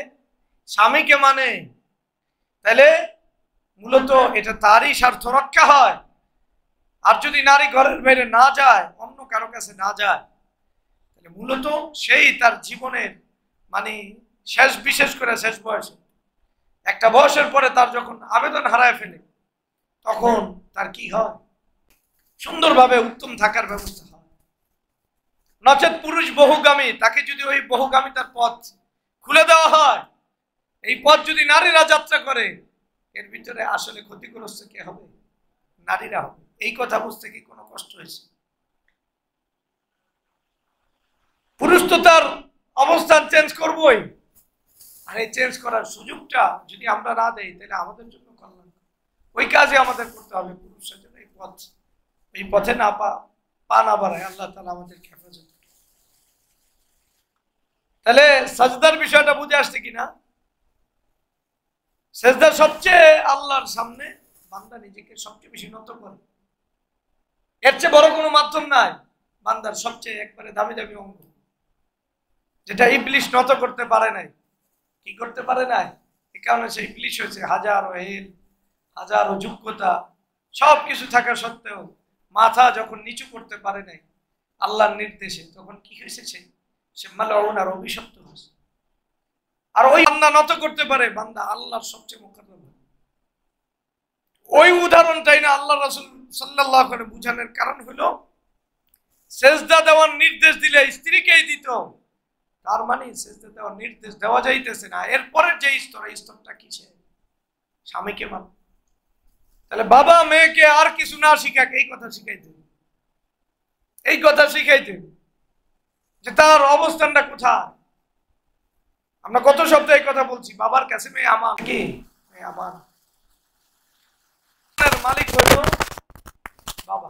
স্বামীকে মানে, তাহলে মূলত এটা তারই স্বার্থ রক্ষা হয়। আর যদি নারী ঘরের বাইরে না যায়, অন্য কারো কাছে না যায়, তাহলে মূলত সেই তার জীবনের মানে শেষ, বিশেষ করে শেষ বয়সে, একটা বয়সের পরে তার যখন আবেদন হারায় ফেলে, তখন তার কি হয়? সুন্দরভাবে উত্তম থাকার ব্যবস্থা হয়। নচেত পুরুষ বহুগামী, তাকে যদি ওই বহুগামিতার পথ খুলে দেওয়া হয়, এই পথ যদি নারীরা যাত্রা করে, এর ভিতরে আসলে ক্ষতিগ্রস্ত কে হবে? নারীরা হবে। এই কথা বুঝতে কি কোনো কষ্ট হয়েছে? পুরুষ তো তার অবস্থান চেঞ্জ করবই, আর এই চেঞ্জ করার সুযোগটা যদি আমরা না দেই, তাহলে আমাদের জন্য কল্যাণ। ওই কাজে আমাদের করতে হবে পুরুষের জন্য। এই পথে না পা না বাড়ায় আল্লাহ তাআলা আমাদের হেফাজত। তাহলে সাজদার বিষয়টা বুঝে আসছে কিনা? সেজদা সবচেয়ে আল্লাহর সামনে বান্দা নিজেকে সবচেয়ে বেশি নত করে, এর চেয়ে বড় কোনো মাধ্যম নাই। বান্দার সবচেয়ে একবারে দামি দামি অঙ্গ, যেটা ইবলিশ নত করতে পারে নাই। কি করতে পারে নাই? এই কারণে সে ইবলিশ হয়েছে। হাজারো হেল, হাজারো যোগ্যতা, সব কিছু থাকা সত্ত্বেও মাথা যখন নিচু করতে পারে নাই আল্লাহর নির্দেশে, তখন কি হয়েছে? সে মালউন আর অভিশপ্ত হয়েছে। আর ওই বান্দা নত করতে পারে, বান্দা আল্লাহর সবচেয়ে মুকাররম। ওই উদাহরণটাই না আল্লাহ রাসূল সাল্লাল্লাহু আলাইহি ওয়াসাল্লাম বুঝানোর কারণ হলো, সেজদা দেওয়ার নির্দেশ দিলে স্ত্রীকেই দিত, তার মানে সেজদা দেওয়ার নির্দেশ দেওয়া যাইতেছে না, এরপরের যে স্তর, এই স্তরটা কিসে? স্বামীকে মান। তাহলে বাবা মেয়েকে আর কিছু না শিখাক, এই কথা শিখাইতে, এই কথা শিখাইতে যে তার অবস্থানটা কোথায়। আমরা কত শব্দে এই কথা বলছি, বাবার কাছে মেয়ে আমার, কি মেয়ে আমার, মালিক হইল বাবা,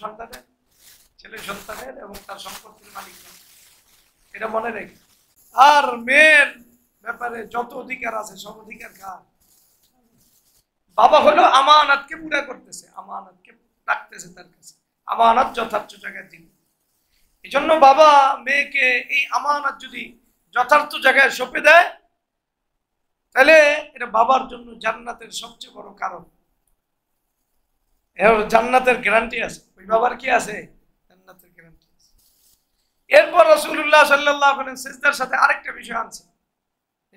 সন্তানের, ছেলে সন্তানের এবং তার সম্পত্তির মালিক, এটা মনে রেখে। আর মেয়ের ব্যাপারে যত অধিকার আছে সব অধিকার কার? বাবা হলো আমানতকে পুরা করতেছে, আমানতকে রাখতেছে তার কাছে, আমানত যথার্থ জায়গায় দিন। এই জন্য বাবা মেয়েকে এই আমানত যদি যথার্থ জায়গায় সঁপে দেয়, তাহলে এটা বাবার জন্য জান্নাতের সবচেয়ে বড় কারণ। জান্নাতের গ্যারান্টি আছে, ওই বাবার কি আছে? জান্নাতের গ্যারান্টি আছে। এরপর রাসূলুল্লাহ সাল্লাল্লাহু আলাইহি ওয়াসাল্লাম সিজদার সাথে আরেকটা বিষয় আনছে।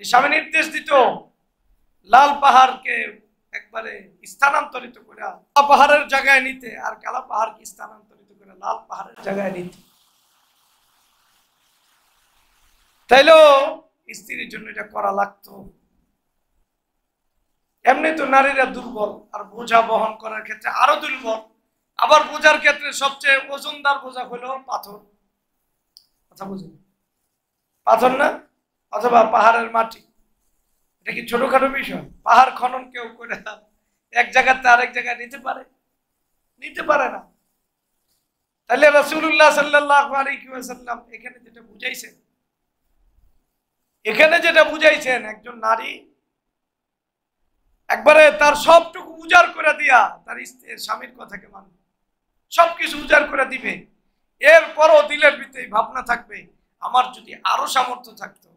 এই স্বামী নির্দেশ দিত লাল পাহাড়কে একবারে স্থানান্তরিত করে পাহাড়ের জায়গায় নিতে, আর কালা পাহাড়কে স্থানান্তরিত করে লাল পাহাড়ের জায়গায় নিতে। তাইলেও স্ত্রীর জন্য এটা করা লাগতো। এমনি তো নারীরা দুর্বল, আর বোঝা বহন করার ক্ষেত্রে আরো দুর্বল। আবার বোঝার ক্ষেত্রে সবচেয়ে ওজনদার বোঝা হলো পাথর। কথা বুঝুন, পাথর না, অথবা পাহাড়ের মাটি। এটা কি ছোটখাটো বিষয়? পাহাড় খনন কেউ করে এক জায়গাতে আরেক জায়গায় নিতে পারে? নিতে পারে না। তাহলে রাসূলুল্লাহ সাল্লাল্লাহু আলাইহি ওয়াসাল্লাম এখানে যেটা বুঝাইছেন, একজন নারী একবারে তার সবটুকু উজাড় করে দিয়া তার স্বামীর কথাকে মানবে, সবকিছু উজাড় করে দিবে। এরপরও দিলের ভিতরে ভাবনা থাকবে, আমার যদি আরো সামর্থ্য থাকতো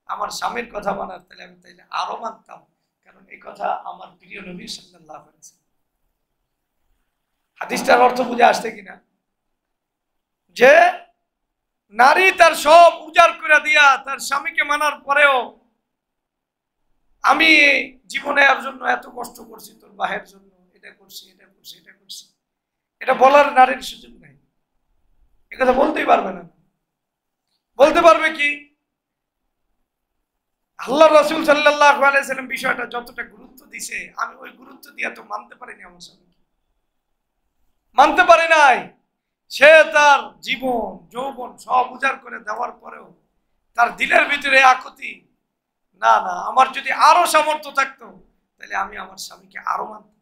আমার স্বামীর কথা মানার, তাহলে আমি তাইলে আরো মানতাম, কারণ এই কথা আমার প্রিয় নবী সাল্লাল্লাহু আলাইহি ওয়াসাল্লাম। হাদিসটার অর্থ বুঝে আসছে কিনা? যে নারী তার সব উজাড় করে দিয়া তার স্বামীকে মানার পরেও, আমি জীবনে এর জন্য এত কষ্ট করছি, তোর বাহের জন্য এটা করছি, এটা করছি, এটা করছি, এটা বলার নারীর সুযোগ নেই। একথা বলতেই পারবে না। বলতে পারবে কি? আল্লাহ রাসূল সাল্লাল্লাহু আলাইহি ওয়াসাল্লাম বিষয়টা যতটা গুরুত্ব দিছে, আমি ওই গুরুত্ব দিয়ে তো মানতে পারিনি আমার স্বামীকে। মানতে পারে নাই। সে তার জীবন যৌবন সব উজাড় করে দেওয়ার পরেও তার দিলের ভিতরে আকুতি, না না, আমার যদি আরো সামর্থ্য থাকতো তাহলে আমি আমার স্বামীকে আরো মানতাম।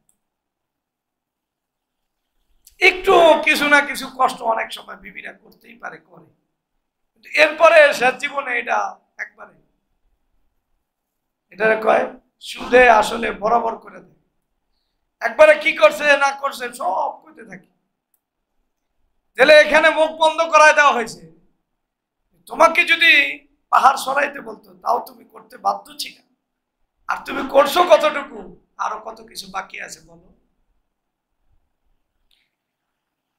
একটু কিছু না কিছু কষ্ট অনেক সময় বিবিরা করতেই পারে, করে, কিন্তু এরপরে সে জীবনে এটা একবারে এটা কয় সুদে আসলে বরাবর করে দেয়। একবারে কি করছে না করছে সব কইতে থাকে। তাহলে এখানে মুখ বন্ধ করায় দেওয়া হয়েছে। তোমাকে যদি পাহাড় সরাইতে বলতো তাও তুমি করতে বাধ্য ছিলে, আর তুমি করছো কতটুকু, আরো কত কিছু বাকি আছে বলো।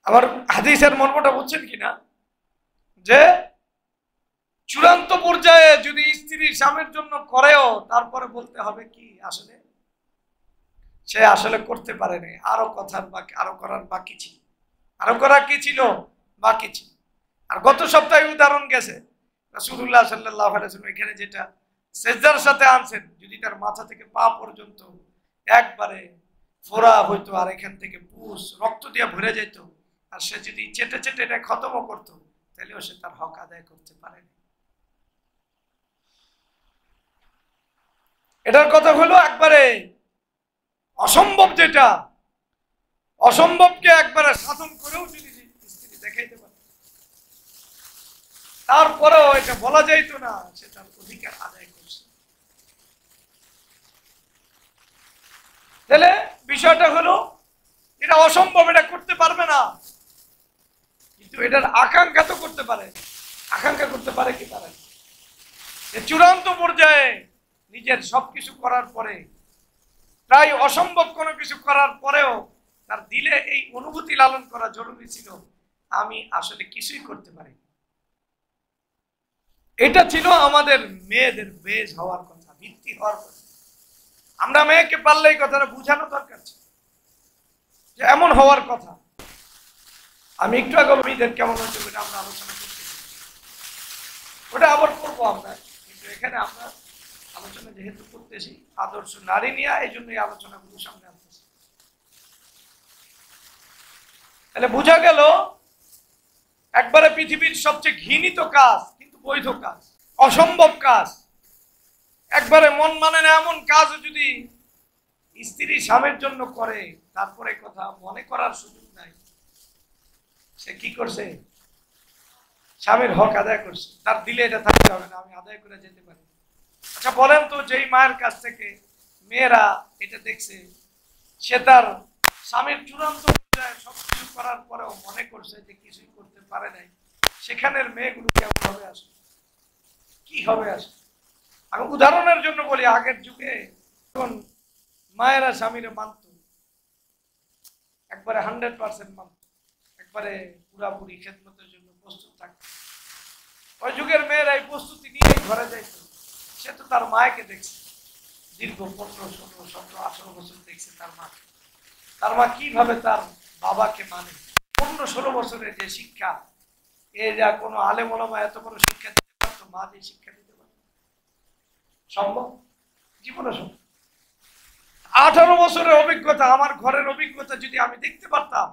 আবার হাদিসের মর্মটা বুঝছেন কিনা, যে চূড়ান্ত পর্যায়ে যদি স্ত্রী স্বামীর জন্য করেও তারপরে বলতে হবে কি আসলে সে আসলে করতে পারেনি, আরো কথার বাকি, আরো করার বাকি ছিল, আরো করা কি ছিল, বাকি ছিল। আর গত সপ্তাহে উদাহরণ গেছে রাসূলুল্লাহ সাল্লাল্লাহু আলাইহি ওয়াসাল্লাম এখানে যেটা সেজদার সাথে আনছেন, যদি তার মাথা থেকে পা পর্যন্ত একবারে ফোড়া হইতো আর এখান থেকে পুষ রক্ত দিয়ে ভরে যেত, আর সে যদি চেটে চেটে এটা খতম করতো তাহলেও সে তার হক আদায় করতে পারেনি। এটার কথা হলো একবারে অসম্ভব, যেটা অসম্ভবকে একবারে সাধন করেও যদি স্ত্রী দেখাইতে পারে তারপরেও এটা বলা যাইতো না সে তার অধিকার আদায় করছে। তাহলে বিষয়টা হলো এটা অসম্ভব, এটা করতে পারবে না, কিন্তু এটার আকাঙ্ক্ষা তো করতে পারে। আকাঙ্ক্ষা করতে পারে কি পারে, চূড়ান্ত পর্যায়ে নিজের সবকিছু করার পরে, প্রায় অসম্ভব কোনো কিছু করার পরেও তার দিলে এই অনুভূতি লালন করা জরুরি ছিল, আমি আসলে কিছুই করতে পারি। এটা ছিল আমাদের মেয়েদের বেজ হওয়ার কথা, ভিত্তি হওয়ার কথা। আমরা মেয়েকে পারলে এই কথাটা বুঝানো দরকার ছিল যে এমন হওয়ার কথা। আমি একটু আগে মেয়েদের কেমন হচ্ছে ওটা আমরা আলোচনা করতেছি, ওটা আবার করবো আমরা, কিন্তু এখানে আমরা আলোচনা যেহেতু করতেছি আদর্শ নারী নিয়ে, এই জন্য এই আলোচনাগুলো সামনে আনতেছি। তাহলে বোঝা গেল একবারে পৃথিবীর সবচেয়ে ঘৃণিত কাজ কিন্তু বৈধ কাজ, অসম্ভব কাজ, একবারে মন মানে না এমন কাজ যদি স্ত্রী স্বামীর জন্য করে তারপরে কথা মনে করার সুযোগ নাই, সে কি করছে, স্বামীর হক আদায় করছে। তার দিলে এটা থাকতে হবে না, আমি আদায় করে যেতে পারি। আচ্ছা বলেন তো, যেই মায়ের কাছ থেকে মেয়েরা এটা দেখছে, সে তার স্বামীর চূড়ান্ত পর্যায়ে সবকিছু করার পরেও মনে করছে যে কিছুই করতে পারে নাই, সেখানের মেয়েগুলো কেমন হবে আসে, কি হবে আসে। আমি উদাহরণের জন্য বলি, আগের যুগে যখন মায়েরা স্বামীরে মানত, একবারে 100% মানত, একবারে পুরাপুরি খেদমতের জন্য প্রস্তুত থাকত, ওই যুগের মেয়েরা এই প্রস্তুতি নিয়ে ঘরে যাইত। সে তো তার মাকে দেখছে, দীর্ঘ 15, 16, 17, 18 বছর দেখছে তার মাকে, তার মা কিভাবে তার বাবাকে মানে। 15, 16 বছরের যে শিক্ষা, এ যা কোনো আলেম ওলামা এত বড় শিক্ষা দিতে পারতো, মা যে শিক্ষা দিতে পারত সম্ভব? জীবনে সম্ভব। 18 বছরের অভিজ্ঞতা, আমার ঘরের অভিজ্ঞতা যদি আমি দেখতে পারতাম,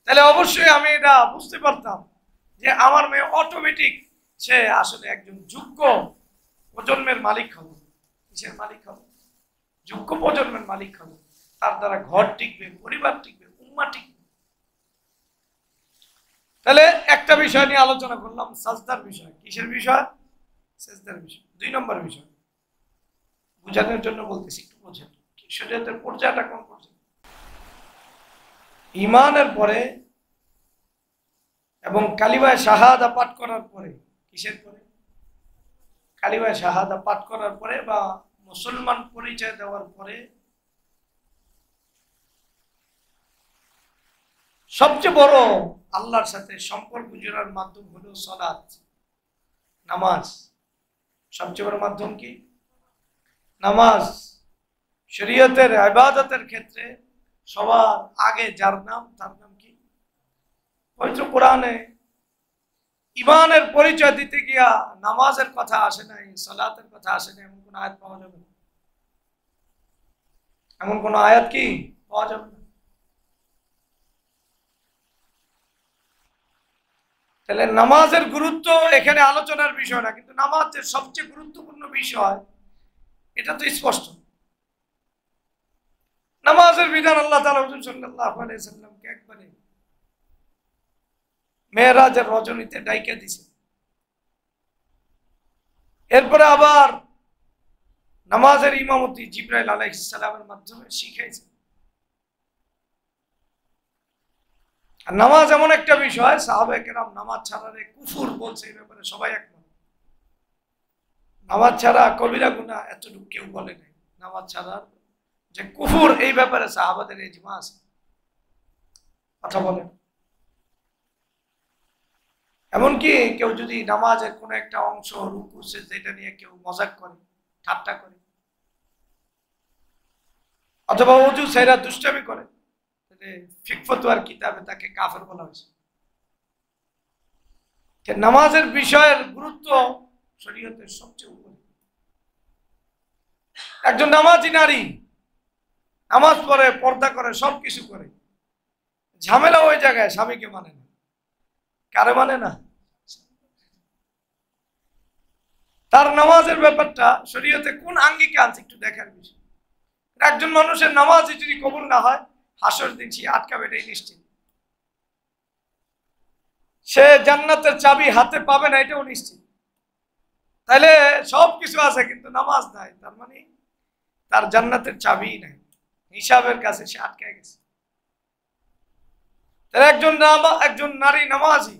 তাহলে অবশ্যই আমি এটা বুঝতে পারতাম যে আমার মেয়ে অটোমেটিক সে আসলে একজন যোগ্য প্রজন্মের মালিক হবে। কিসের মালিক হবে? যোগ্য প্রজন্মের মালিক হবে। তার দ্বারা ঘর টিকবে, পরিবার টিকবে, উম্মাহ টিকবে। তাহলে একটা বিষয় নিয়ে আলোচনা করলাম, সাজদার বিষয়। কিসের বিষয়? সাজদার বিষয়। 2 নম্বর বিষয় বুঝানোর জন্য বলতেছি, একটু বোঝেন শরীয়তের পর্যায়টা কোন পর্যায়ে। ঈমানের পরে এবং কালিমায়ে শাহাদা পাঠ করার পরে, কিসের পরে? কালিমায়ে শাহাদা পাঠ করার পরে বা মুসলমান পরিচয় দেওয়ার পরে সবচেয়ে বড় আল্লাহর সাথে সম্পর্ক জোড়ার মাধ্যম হলো সালাত, নামাজ। সবচেয়ে বড় মাধ্যম কি? নামাজ। শরীয়তের ইবাদতের ক্ষেত্রে সবার আগে যার নাম, তার নাম কি? পবিত্র কোরআনে ঈমানের পরিচয় দিতে গিয়া নামাজের কথা আসে নাই, সালাতের কথা আসে নাই, এমন কোন আয়াত পাওয়া যাবে না। এমন কোন আয়াত কি পাওয়া যাবে না। তাহলে নামাজের গুরুত্ব এখানে আলোচনার বিষয় না, কিন্তু নামাজের সবচেয়ে গুরুত্বপূর্ণ বিষয় এটা তো স্পষ্ট। নামাজের বিধান আল্লাহ তাআলা হুজুর সাল্লাল্লাহু আলাইহি সাল্লামকে একবারে মেরাজের রজনীতে ডাইকা দিছে। এরপরে আবার নামাজের ইমামতি জিবরাইল আলাইহিস সালামের মাধ্যমে শিখাইছে। আর নামাজ এমন একটা বিষয়, সাহাবায়ে কেরাম নামাজ ছাড়ারে কুফর বলছে, এই ব্যাপারে সবাই একমত। নামাজ ছাড়া কবিরা গুনাহ এতটুকু কেউ বলে নাই। নামাজ ছাড়া যে কুফর, এই ব্যাপারে সাহাবাদের ইজমা আছে, কথা বলেন। এমনকি কেউ যদি নামাজের কোন একটা অংশ রুকু সেজদা নিয়ে কেউ মজাক করে, ঠাট্টা করে, অথবা ওযু ছাইরা দুষ্টামি করে, তাহলে ফিকহ ফতোয়ার কিতাবে তাকে কাফের বলা হয়েছে। নামাজের বিষয়ের গুরুত্ব শরীয়তের সবচেয়ে উপরে। একজন নামাজি নারী নামাজ পড়ে, পর্দা করে, সবকিছু করে, ঝামেলা ওই জায়গায় স্বামীকে মানে না। কারে মানে না? তার নামাজের ব্যাপারটা শরীয়তে কোন আঙ্গিকে আনছে একটু দেখার বিষয়। একজন মানুষের নামাজ যদি কবুল না হয়, হাসর দিন সে আটকাবে, এটাই নিশ্চিত। সে জান্নাতের চাবি হাতে পাবে না, এটাও নিশ্চিত। তাহলে সবকিছু আছে কিন্তু নামাজ নাই, তার মানে তার জান্নাতের চাবি নাই, হিসাবের কাছে সে আটকে গেছে। তাহলে একজন নারী নামাজি,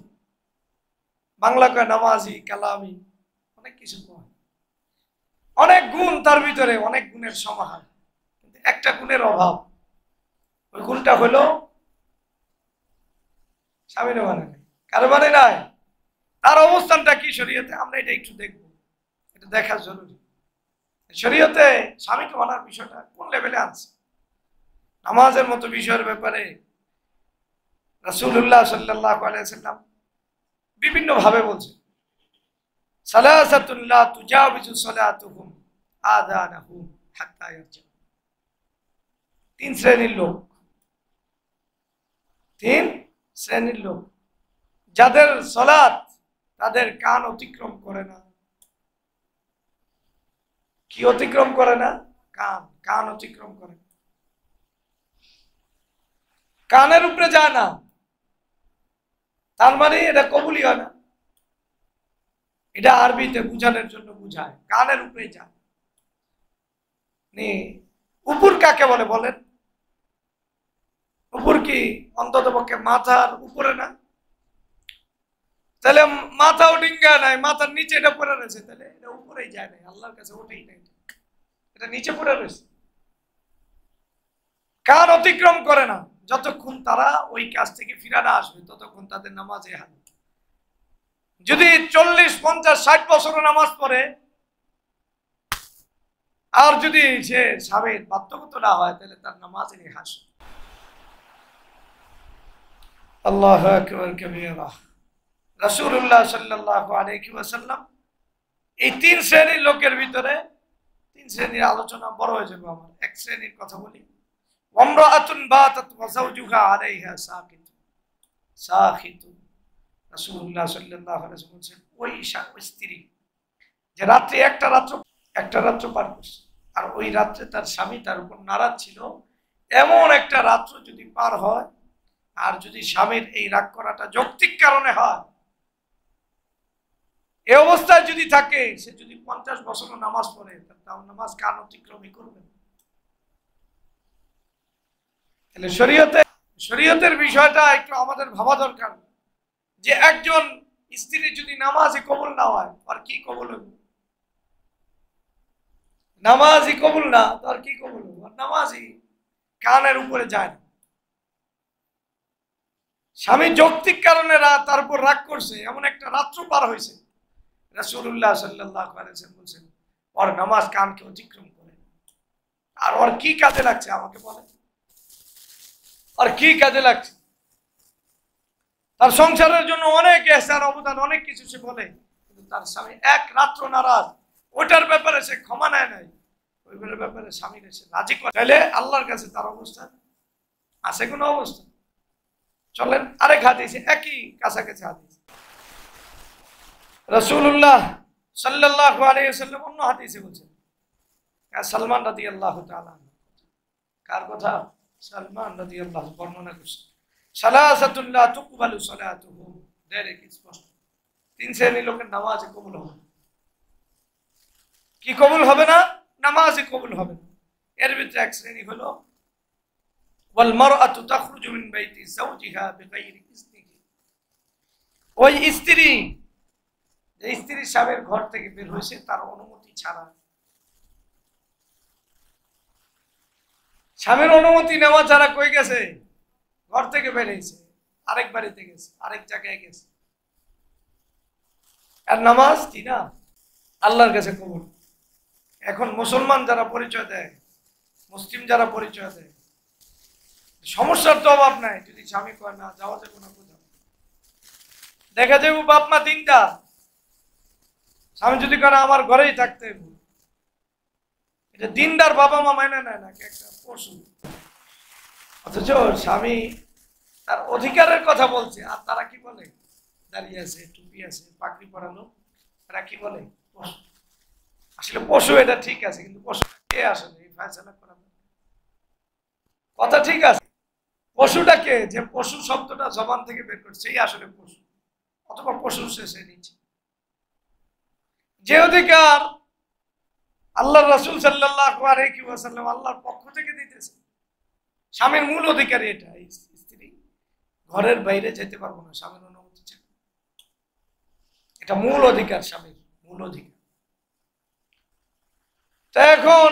বাংলা কয় নামাজি, কালামি, অনেক কিছু কয়, অনেক গুণ তার ভিতরে, অনেক গুণের সমাহার, কিন্তু একটা গুণের অভাব। ওই গুণটা হলো স্বামীর মানে নাই। কারো মানে নাই? তার অবস্থানটা কি শরীয়তে, আমরা এটা একটু দেখবো, এটা দেখা জরুরি। শরীয়তে স্বামীকে মানার বিষয়টা কোন লেভেলে আছে। নামাজের মতো বিষয়ের ব্যাপারে রাসূলুল্লাহ সাল্লাল্লাহু আলাইহি ওয়াসাল্লাম বিভিন্ন ভাবে বলছেন, সালাসাতুন লা তুজাবিজু সালাতুহুম আযানাহুম হাত্তা ইয়ারজু। তিন শ্রেণীর লোক, তিন শ্রেণীর লোক যাদের সালাত তাদের কান অতিক্রম করে না। কি অতিক্রম করে না? কান অতিক্রম করে, কানের উপরে যায় না, তার মানে এটা কবুলই হয় না। এটা আরবিতে বুঝানোর জন্য বুঝায়, কানের উপরে যায়। উপর কাকে বলে বলেন? উপর কি অন্তত পক্ষে মাথার উপরে না? তাহলে মাথাও ডিঙ্গা নাই, মাথার নিচে এটা পড়ে রয়েছে, তাহলে এটা উপরেই যায় নাই, আল্লাহর কাছে ওঠেই নাই, এটা নিচে পড়ে রয়েছে। কান অতিক্রম করে না, যতক্ষণ তারা ওই কাজ থেকে ফিরে না আসবে ততক্ষণ তাদের নামাজে হাত। যদি 40, 50, 60 বছর নামাজ পড়ে, আর যদি সে স্বামীর বাধ্যগত না হয়, তাহলে তার নামাজে হাস। আল্লাহু আকবার কাবীরা। রাসূলুল্লাহ সাল্লাল্লাহু আলাইহি ওয়াসাল্লাম এই তিন শ্রেণীর লোকের ভিতরে, তিন শ্রেণীর আলোচনা বড় হয়ে যাবে আমার, এক শ্রেণীর কথা বলি। ওয়ামরাআতুন বাতাত ওয়া যাওজুহা আলাইহা সাখিতুন। রাসূলুল্লাহ সাল্লাল্লাহু আলাইহি ওয়াসাল্লাম বলেন, ওই স্ত্রী যে রাত্রি একটা রাত্র পার করছে, আর ওই রাত্রে তার স্বামী তার উপর নারাজ ছিল, এমন একটা রাত্র যদি পার হয়, আর যদি স্বামীর এই রাগ করাটা যৌক্তিক কারণে হয়, এই অবস্থায় যদি থাকে, সে যদি 50 বছর নামাজ পড়ে, তার নামাজ কান অতিক্রমই করবে। তাহলে শরীয়তের বিষয়টা একটু আমাদের ভাবা দরকার, যে একজন স্ত্রী যদি নামাজই কবুল না হয়, আর কি কবুল হবে? নামাজই কবুল না, তার কি কবুল হবে? নামাজই কানের উপরে যায় না। স্বামী যৌক্তিক কারণে তার উপর রাগ করছে, এমন একটা রাত্র পার হয়েছে, রাসূলুল্লাহ সাল্লাল্লাহু আলাইহি ওয়াসাল্লাম বলেছেন, ওর নামাজ কানকে অতিক্রম করে। আর ওর কি কাজে লাগছে আমাকে বলে? আর কি কাজে লাগছে? তার সংসারের জন্য অনেক ইহসান, অবদান, অনেক কিছু সে বলে, কিন্তু তার স্বামী এক রাত্র নারাজ, ওটার ব্যাপারে সে ক্ষমা নেয় নাই, ওই ব্যাপারে স্বামীর এসে রাজি করে, তাহলে আল্লাহর কাছে তার অবস্থান আছে কোনো অবস্থা? চলেন আরেক হাদিসে, একই কাছাকাছি হাদিস, রাসূলুল্লাহ সাল্লাল্লাহু আলাইহি ওয়াসাল্লাম অন্য হাদিসে বলেছেন, সালমান রাদিয়াল্লাহু তাআলা, কার কথা? সালমান রাদিয়াল্লাহু বর্ণনা করছেন, সালাসাতুন লা তুকবালু সালাতুহুম, ডাইরেক্ট স্পষ্ট, তিন শ্রেণীর লোকের নামাজ কবুল হবে। কি কবুল হবে না? নামাজ কবুল হবে না। এর ভিতরে এক শ্রেণী হলো ওয়াল মারআতু তাখরুজু মিন বাইতি যাওজিহা বিগাইরি ইজনিহি, ওই স্ত্রী, যে স্ত্রী স্বামীর ঘর থেকে বের হয়েছে তার অনুমতি ছাড়া, স্বামীর অনুমতি নেওয়া ছাড়া কই গেছে? ঘর থেকে বের হয়েছে, আরেক বাড়িতে গেছে, আরেক জায়গায় গেছে, আর নামাজ কি না আল্লাহর কাছে কবুল। এখন মুসলমান যারা পরিচয় দেয়, মুসলিম যারা পরিচয় দেয়, সমস্যার তো অভাব নাই, যদি স্বামী কয় না যাওয়া যাবে না কোথাও। দেখা যাবে বাপ মা তিনটা, স্বামী যদি করে আমার ঘরেই থাকতে, এটা দিনদার বাবা মা মাইনে নেয় না, একটা পশু। অথচ স্বামী তার অধিকারের কথা বলছে, আর তারা কি বলে? দাঁড়িয়ে আছে, টুপি আছে, পাগড়ি পরানো, তারা কি বলে? পশু। আসলে পশু, এটা ঠিক আছে, কিন্তু পশুটা কে আসলে এই ফয়সালা করা? কথা ঠিক আছে, পশুটা কে? যে পশু শব্দটা জবান থেকে বের করছে সেই আসলে পশু, অথবা পশু শেষে নিচ্ছে। যে অধিকার আল্লাহ রাসূল সাল্লাল্লাহু আলাইহি ওয়াসাল্লাম আল্লাহর পক্ষ থেকে দিতেছে, স্বামীর মূল অধিকারী এটা। স্ত্রী ঘরের বাইরে যেতে পারবো না স্বামীর অনুমতি ছাড়া, এটা মূল অধিকার, স্বামীর মূল অধিকার। তা এখন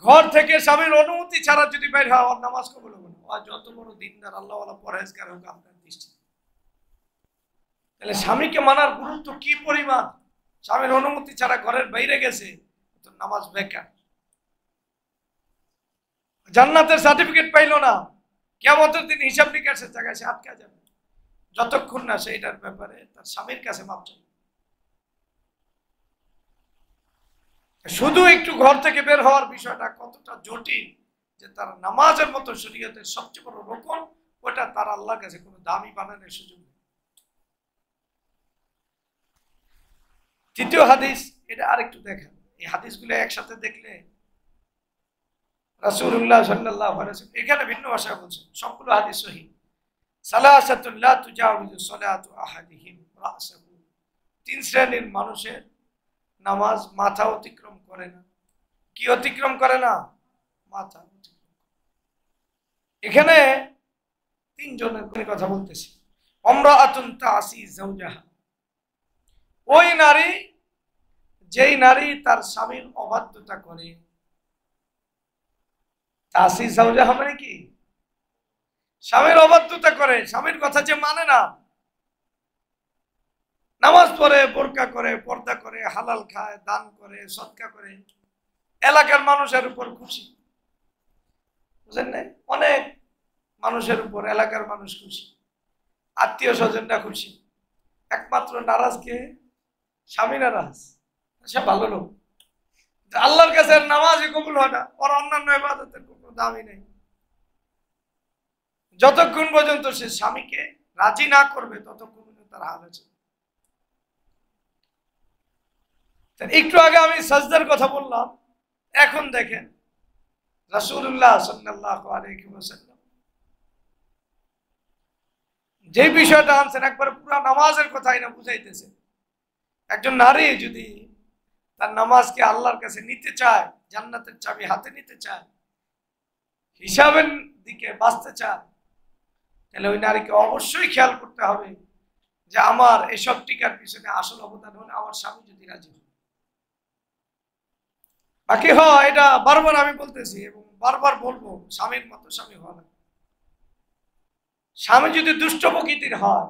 ঘর থেকে স্বামীর অনুমতি ছাড়া যদি বের হয়, আর নামাজ কবুল হবে না, আর যত বড় দিনদার আল্লাহওয়ালা পরহেজগার হোক আপনার দৃষ্টি। তাহলে স্বামীকে মানার গুরুত্ব কি পরিমাণ! স্বামীর অনুমতি ছাড়া ঘরের বাইরে গেছে, তো নামাজ বেকার, জান্নাতের সার্টিফিকেট পাইল না, কিয়ামতের দিন হিসাব নিকাশের জায়গায় সে আটকা যাবে, যতক্ষণ না সে এটার ব্যাপারে তার স্বামীর কাছে মাপ চাইবে। শুধু একটু ঘর থেকে বের হওয়ার বিষয়টা কতটা জটিল, যে তার নামাজের মতো শরীয়তের সবচেয়ে বড় রকম, ওটা তার আল্লাহর কাছে কোনো দামি বানানোর সুযোগ নেই। তৃতীয় হাদিস, এটা আরেকটু দেখেন, এই হাদিসগুলো একসাথে দেখলে রাসূলুল্লাহ সাল্লাল্লাহু আলাইহি ওয়াসাল্লাম এখানে ভিন্ন ভাষায় বলছেন, সবগুলো হাদিস সহিহ। সালাসাতুন লা তুজাউযু সালাতু আহাদিহিম রাসাহু, তিন শ্রেণীর মানুষের নামাজ মাথা অতিক্রম করে না। কি অতিক্রম করে না? মাথা অতিক্রম। এখানে তিনজনের কথা বলতেছি। ইমরাআতুন তাসি যাওজাহা, ওই নারী, যেই নারী তার স্বামীর অবাধ্যতা করে। তাসি যাওজাহা মানে কি? স্বামীর অবাধ্যতা করে, স্বামীর কথা যে মানে না, নামাজ পড়ে, বোরকা করে, পর্দা করে, হালাল খায়, দান করে, সদকা করে, এলাকার মানুষের উপর খুশি, বুঝেন না? অনেক মানুষের উপর এলাকার মানুষ খুশি, আত্মীয় স্বজনরা খুশি, একমাত্র নারাজ কে? স্বামী নারাজ। সে ভালো লোক, আল্লাহর কাছে নামাজই কবুল হয় না, ওর অন্যান্য ইবাদতের কোনো দামই নেই। যতক্ষণ পর্যন্ত সে স্বামীকে রাজি না করবে ততক্ষণ তার হাল আছে। একটু আগে আমি সাজদার কথা বললাম, এখন দেখেন রাসূলুল্লাহ সাল্লাল্লাহু আলাইহি ওয়াসাল্লাম যে বিষয়টা আনছেন, একবার পুরো নামাজের কথাই না বুঝাইতেছে। একজন নারী যদি তার নামাজকে আল্লাহর কাছে নিতে চায়, জান্নাতের চাবি হাতে নিতে চায়, হিসাবের দিকে বাঁচতে চায়, তাহলে ওই নারীকে অবশ্যই খেয়াল করতে হবে যে আমার এসব টিকার পিছনে আসল অবদান হলে আমার স্বামী যদি রাজি হয়। বাকি হয়, এটা বারবার আমি বলতেছি এবং বারবার বলবো, স্বামীর মতো স্বামী হওয়া না। স্বামী যদি দুষ্ট প্রকৃতির হয়,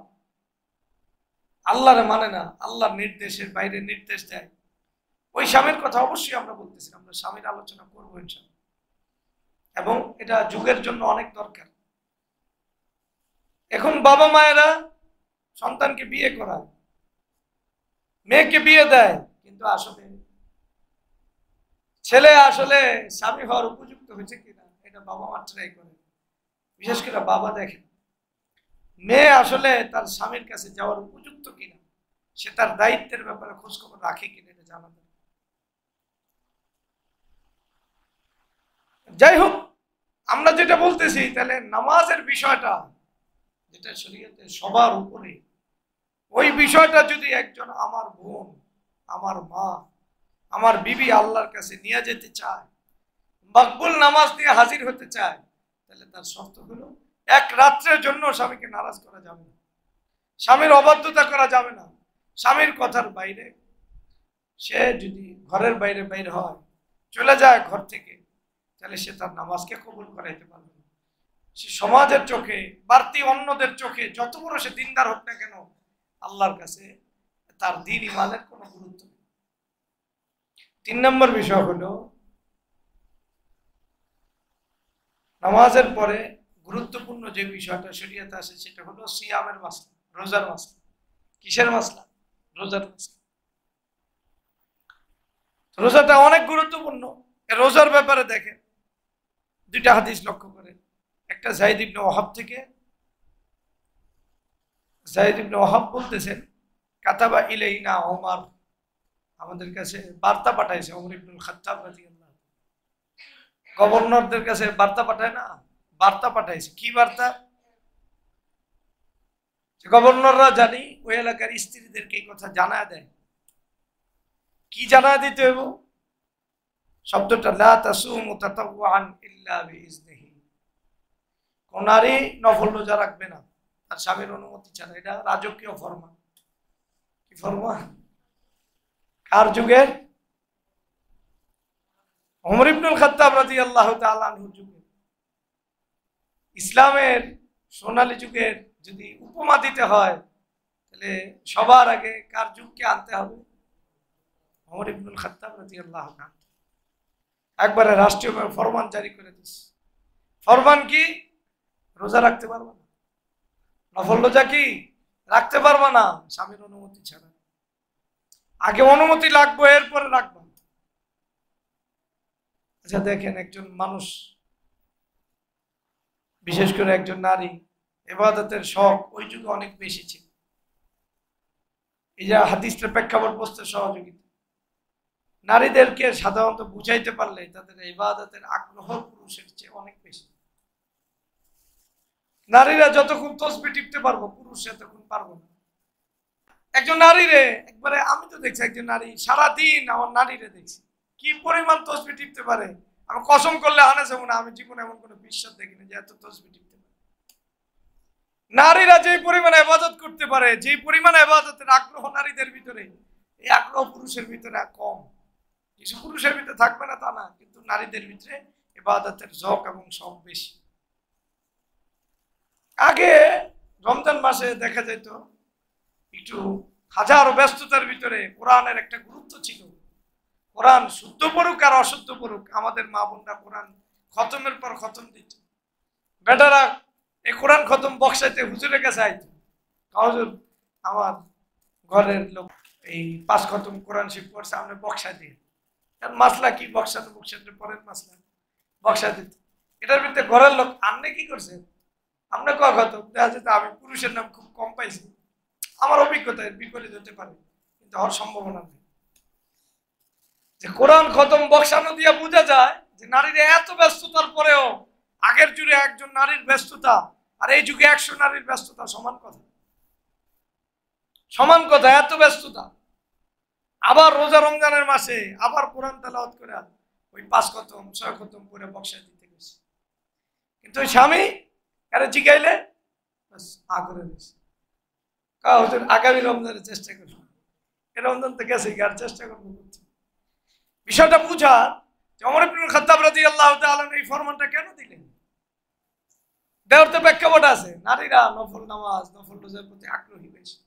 আল্লাহরে মানে না, আল্লাহর নির্দেশের বাইরে নির্দেশ দেয়, ওই স্বামীর কথা অবশ্যই আমরা বলতেছি, আমরা স্বামীর আলোচনা করবো ইনশাআল্লাহ, এবং এটা যুগের জন্য অনেক দরকার। এখন বাবা মায়েরা সন্তানকে বিয়ে করায়, মেয়েকে বিয়ে দেয়, কিন্তু আসলে ছেলে আসলে স্বামী হওয়ার উপযুক্ত হয়েছে কিনা এটা বাবা মা ট্রাই করে, বিশেষ করে বাবা দেখেন মেয়ে আসলে তার স্বামীর কাছে যাওয়ার উপযুক্ত কিনা সে তার দায়িত্বের ব্যাপারে খোঁজখবর রাখে কিনা এটা জানা যায়। যাই হোক, আমরা যেটা বলতেছি, তাহলে নামাজের বিষয়টা যেটা শরীয়তে সবার উপরে, ওই বিষয়টা যদি একজন আমার বোন, আমার মা, আমার বিবি আল্লাহর কাছে নিয়ে যেতে চায়, মকবুল নামাজ নিয়ে হাজির হতে চায়, তাহলে তার শর্ত হলো এক রাত্রের জন্য স্বামীকে নারাজ করা যাবে না, স্বামীর অবাধ্যতা করা যাবে না। স্বামীর কথার বাইরে সে যদি ঘরের বাইরে বাইরে হয়, চলে যায় ঘর থেকে, তাহলে সে তার নামাজকে কবুল করাইতে পারবে না। সে সমাজের চোখে, বাড়তি অন্যদের চোখে যত বড় সে দিনদার হোক না কেন, আল্লাহর কাছে তার দিন ইমানের কোনো গুরুত্ব নেই। 3 নম্বর বিষয় হলো নামাজের পরে গুরুত্বপূর্ণ যে বিষয়টা শরীয়তে আসে সেটা হলো সিয়ামের মাসলা, রোজার মাসলা। কিসের মাসলা? রোজার মাসলা। রোজাটা অনেক গুরুত্বপূর্ণ। রোজার ব্যাপারে দেখেন 2টা হাদিস লক্ষ্য করে। একটা যায়েদ ইবনে ওয়াহাব থেকে, যায়েদ ইবনে ওয়াহাব বলতেছেন, কাতাবা ইলাইনা ওমর, আমাদের কাছে বার্তা পাঠাইছে ওমর ইবনুল খাত্তাব রাদিয়াল্লাহু। গভর্নরদের কাছে বার্তা পাঠায় না, বার্তা পাঠাইছে। কি বার্তা? গভর্নররা জানি ওই এলাকার স্ত্রীদেরকে এই কথা জানায় দেয়। কি জানায় দিতে হইব? শব্দটা লা তাসুমু তাতাওয়ান ইল্লা বিইজনিহি। কোন নারী নফল রোজা রাখবে না তার স্বামীর অনুমতি ছাড়া। এটা রাজকীয় ফরমান। কি ফরমান? কার যুগের? ওমর ইবনুল খাত্তাব রাদিয়াল্লাহু তাআলা আনহুর যুগে। ইসলামের সোনালী যুগের যদি উপমা দিতে হয়, তাহলে সবার আগে কার যুগকে আনতে হবে? ওমর ইবনুল খাত্তাব রাদিয়াল্লাহু তাআলা। একবারে রাষ্ট্রীয় ফরমান জারি করে দিচ্ছে। ফরমান কি? রোজা রাখতে পারবে না, নফল রোজা কি রাখতে পারবে না স্বামীর অনুমতি ছাড়া। আগে অনুমতি লাগবে, এরপরে রাখবে। আচ্ছা দেখেন, একজন মানুষ, বিশেষ করে একজন নারী, ইবাদতের শখ ওই যুগে অনেক বেশি ছিল। এই যে হাদিসের প্রেক্ষাপট বুঝতে সহযোগিতা, নারীদেরকে সাধারণত বুঝাইতে পারলে তাদের ইবাদতের আগ্রহ পুরুষের চেয়ে অনেক বেশি। নারীরা যতক্ষণ তসবিহ টিপতে পারবো, পুরুষরা তখন পারবো না। একজন নারীরে একবারে, আমি তো দেখছি একজন নারী সারাদিন, আমার নারীরে দেখছি কি পরিমাণ তসবিহ টিপতে পারে। আমি কসম করলে হানা যাবো না, আমি জীবনে এমন কোনো বিশ্বাস দেখিনি যে এত তসবিহ টিপতে পারে। নারীরা যে পরিমাণে ইবাদত করতে পারে, যে পরিমাণে ইবাদতের আগ্রহ নারীদের ভিতরে, এই আগ্রহ পুরুষের ভিতরে কম। কিছু পুরুষের ভিতরে থাকবে না তা না, কিন্তু নারীদের ভিতরে ইবাদতের ঝোঁক এবং শখ বেশি। আগে রমজান মাসে দেখা যেত একটু হাজারো ব্যস্ততার ভিতরে কোরআনের একটা গুরুত্ব ছিল। কোরআন শুদ্ধ পড়ুক আর অশুদ্ধ পড়ুক, আমাদের মা বোনরা কোরআন খতমের পর খতম দিত। বেটারা এই কোরআন খতম বক্সাইতে হুজুরের কাছে আইত, হুজুর আমার ঘরের লোক এই 5 খতম কোরআন শিব পড়ছে, আমরা বক্সা দিই। মাসলা কি? বক্সাতে বক্সাতে পরের মাসলা বক্সা দিত। এটার ভিতরে ঘরের লোক, আপনি কি করছেন? আমরা কয় খতম? দেখা যেত আমি পুরুষের নাম খুব কম পাইছি। আমার অভিজ্ঞতায় বিপরীত হতে পারে, কিন্তু হওয়ার সম্ভাবনা নেই। যে কোরআন খতম বক্সানো দিয়ে বোঝা যায় যে নারীরা এত ব্যস্ততার পরেও, আগের যুগে একজন নারীর ব্যস্ততা আর এই যুগে 100 নারীর ব্যস্ততা সমান কথা, সমান কথা, এত ব্যস্ততা। আবার রোজা রমজানের মাসে আবার কোরআন তেলাওয়াত করে ওই 5 খতম 6 খতম করে বক্সা দিতে গেছে। কিন্তু ওই স্বামী আরে জিগাইলে করে দিয়েছে, হুজুর আগামী রমজানের চেষ্টা করবো, এ রমজান তো গেছে, আর চেষ্টা করবো। বিষয়টা বুঝা যে ওমর ইবনুল খাত্তাব রাদিয়াল্লাহু তাআলা এই ফরমানটা কেন দিলেন, দেওয়ার তো প্রেক্ষাপট আছে। নারীরা নফল নামাজ, নফল রোজার প্রতি আগ্রহী বেশি।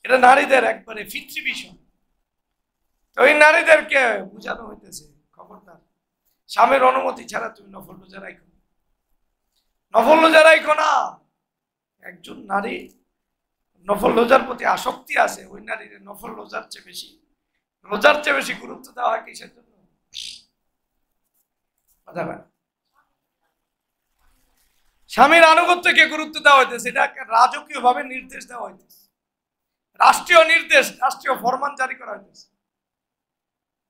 এটা নারীদের একবারে ফিতরি বিষয়। তো ওই নারীদেরকে বুঝানো হইতেছে, খবরদার, স্বামীর অনুমতি ছাড়া তুমি নফল রোজা রাখো, নফল রোজা রাখো না। একজন নারী নফল রোজার প্রতি আসক্তি আছে, ওই নারীর নফল রোজার চেয়ে বেশি গুরুত্ব দেওয়া হয় কিসের জন্য? স্বামীর আনুগত্যকে গুরুত্ব দেওয়া হইতেছে, এটা রাজকীয় ভাবে নির্দেশ দেওয়া হইতেছে। রাষ্ট্রীয় নির্দেশ, রাষ্ট্রীয় ফরমান জারি করা হয়েছে,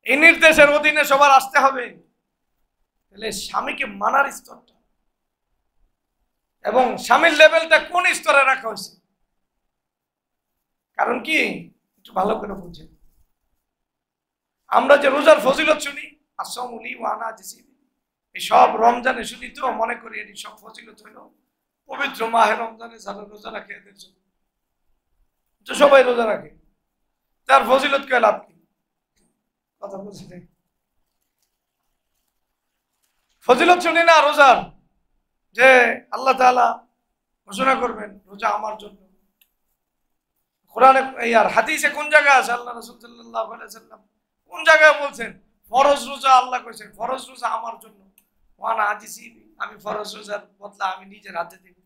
এই নির্দেশের অধীনে সবার আসতে হবে। তাহলে স্বামীকে মানার স্তরটা এবং স্বামীর লেভেলটা কোন স্তরে রাখা হয়েছে, কারণ কি একটু ভালো করে বুঝেন। আমরা যে রোজার ফজিলত শুনি, আসমুলি ওয়ানা জিসি, এই সব রমজানে শুনি, তো মনে করি এটি সব ফজিলত হইল পবিত্র মাহে রমজানে যারা রোজা রাখে এদের জন্য, তো সবাই রোজা রাখে, তার ফজিলত কে লাভ কি? কথা বলছি না, ফজিলত শুনি না রোজার, যে আল্লাহ তাআলা ঘোষণা করবেন রোজা আমার জন্য। কোরআনে আর হাদিসে কোন জায়গায় আছে আল্লাহ রাসূল সাল্লাল্লাহু আলাইহি ওয়াসাল্লাম কোন জায়গায় বলছেন ফরজ রোজা আল্লাহ কইছেন ফরজ রোজা আমার জন্য, ওয়ানা আজিসি, আমি ফরজ রোজার বদলা আমি নিজের হাতে দেব।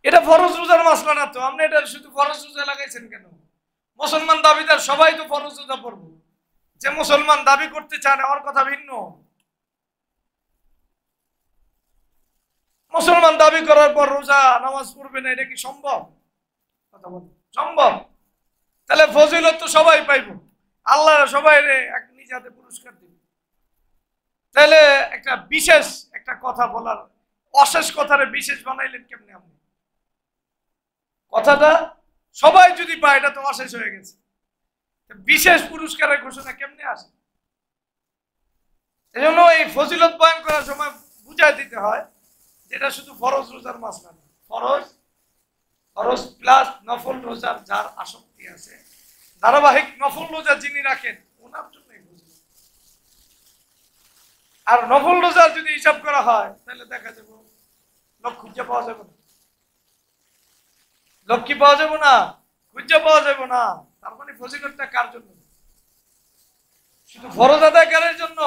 এটা ফরজ রোজার মাসলা না তো, আপনি এটা শুধু ফরজ রোজা লাগাইছেন কেন? মুসলমান দাবিদার সবাই তো ফরজ রোজা পড়বো, যে মুসলমান দাবি করতে চান আমার কথা ভিন্ন। মুসলমান দাবি করার পর রোজা নামাজ পড়বে না, এটা কি সম্ভব? কথা বল, সম্ভব? তাহলে ফজিলত তো সবাই পাইব, আল্লাহ সবাই এক নিজ হাতে পুরস্কার দিবে। তাহলে একটা বিশেষ একটা কথা বলার, অশেষ কথারে বিশেষ বানাইলেন কেমনে আপনি? কথাটা সবাই যদি পায় এটা তো অশেষ হয়ে গেছে, বিশেষ পুরস্কারের ঘোষণা কেমনে আসে? এই জন্য এই ফজিলত বয়ান করার সময় বুঝাই দিতে হয় যেটা শুধু ফরজ রোজার মাসলা না, ফরজ ফরজ প্লাস নফল রোজার যার আসক্তি আছে, ধারাবাহিক নফল রোজা যিনি রাখেন ওনার জন্য। আর নফল রোজার যদি হিসাব করা হয় তাহলে দেখা যাবে লোক খুঁজে পাওয়া যাবে না, লোক কি পাওয়া যাবে না, খুঁজে পাওয়া যাবে না। তার মানে ফজিলতটা কার জন্য? শুধু ফরজ আদায়কারীর জন্য,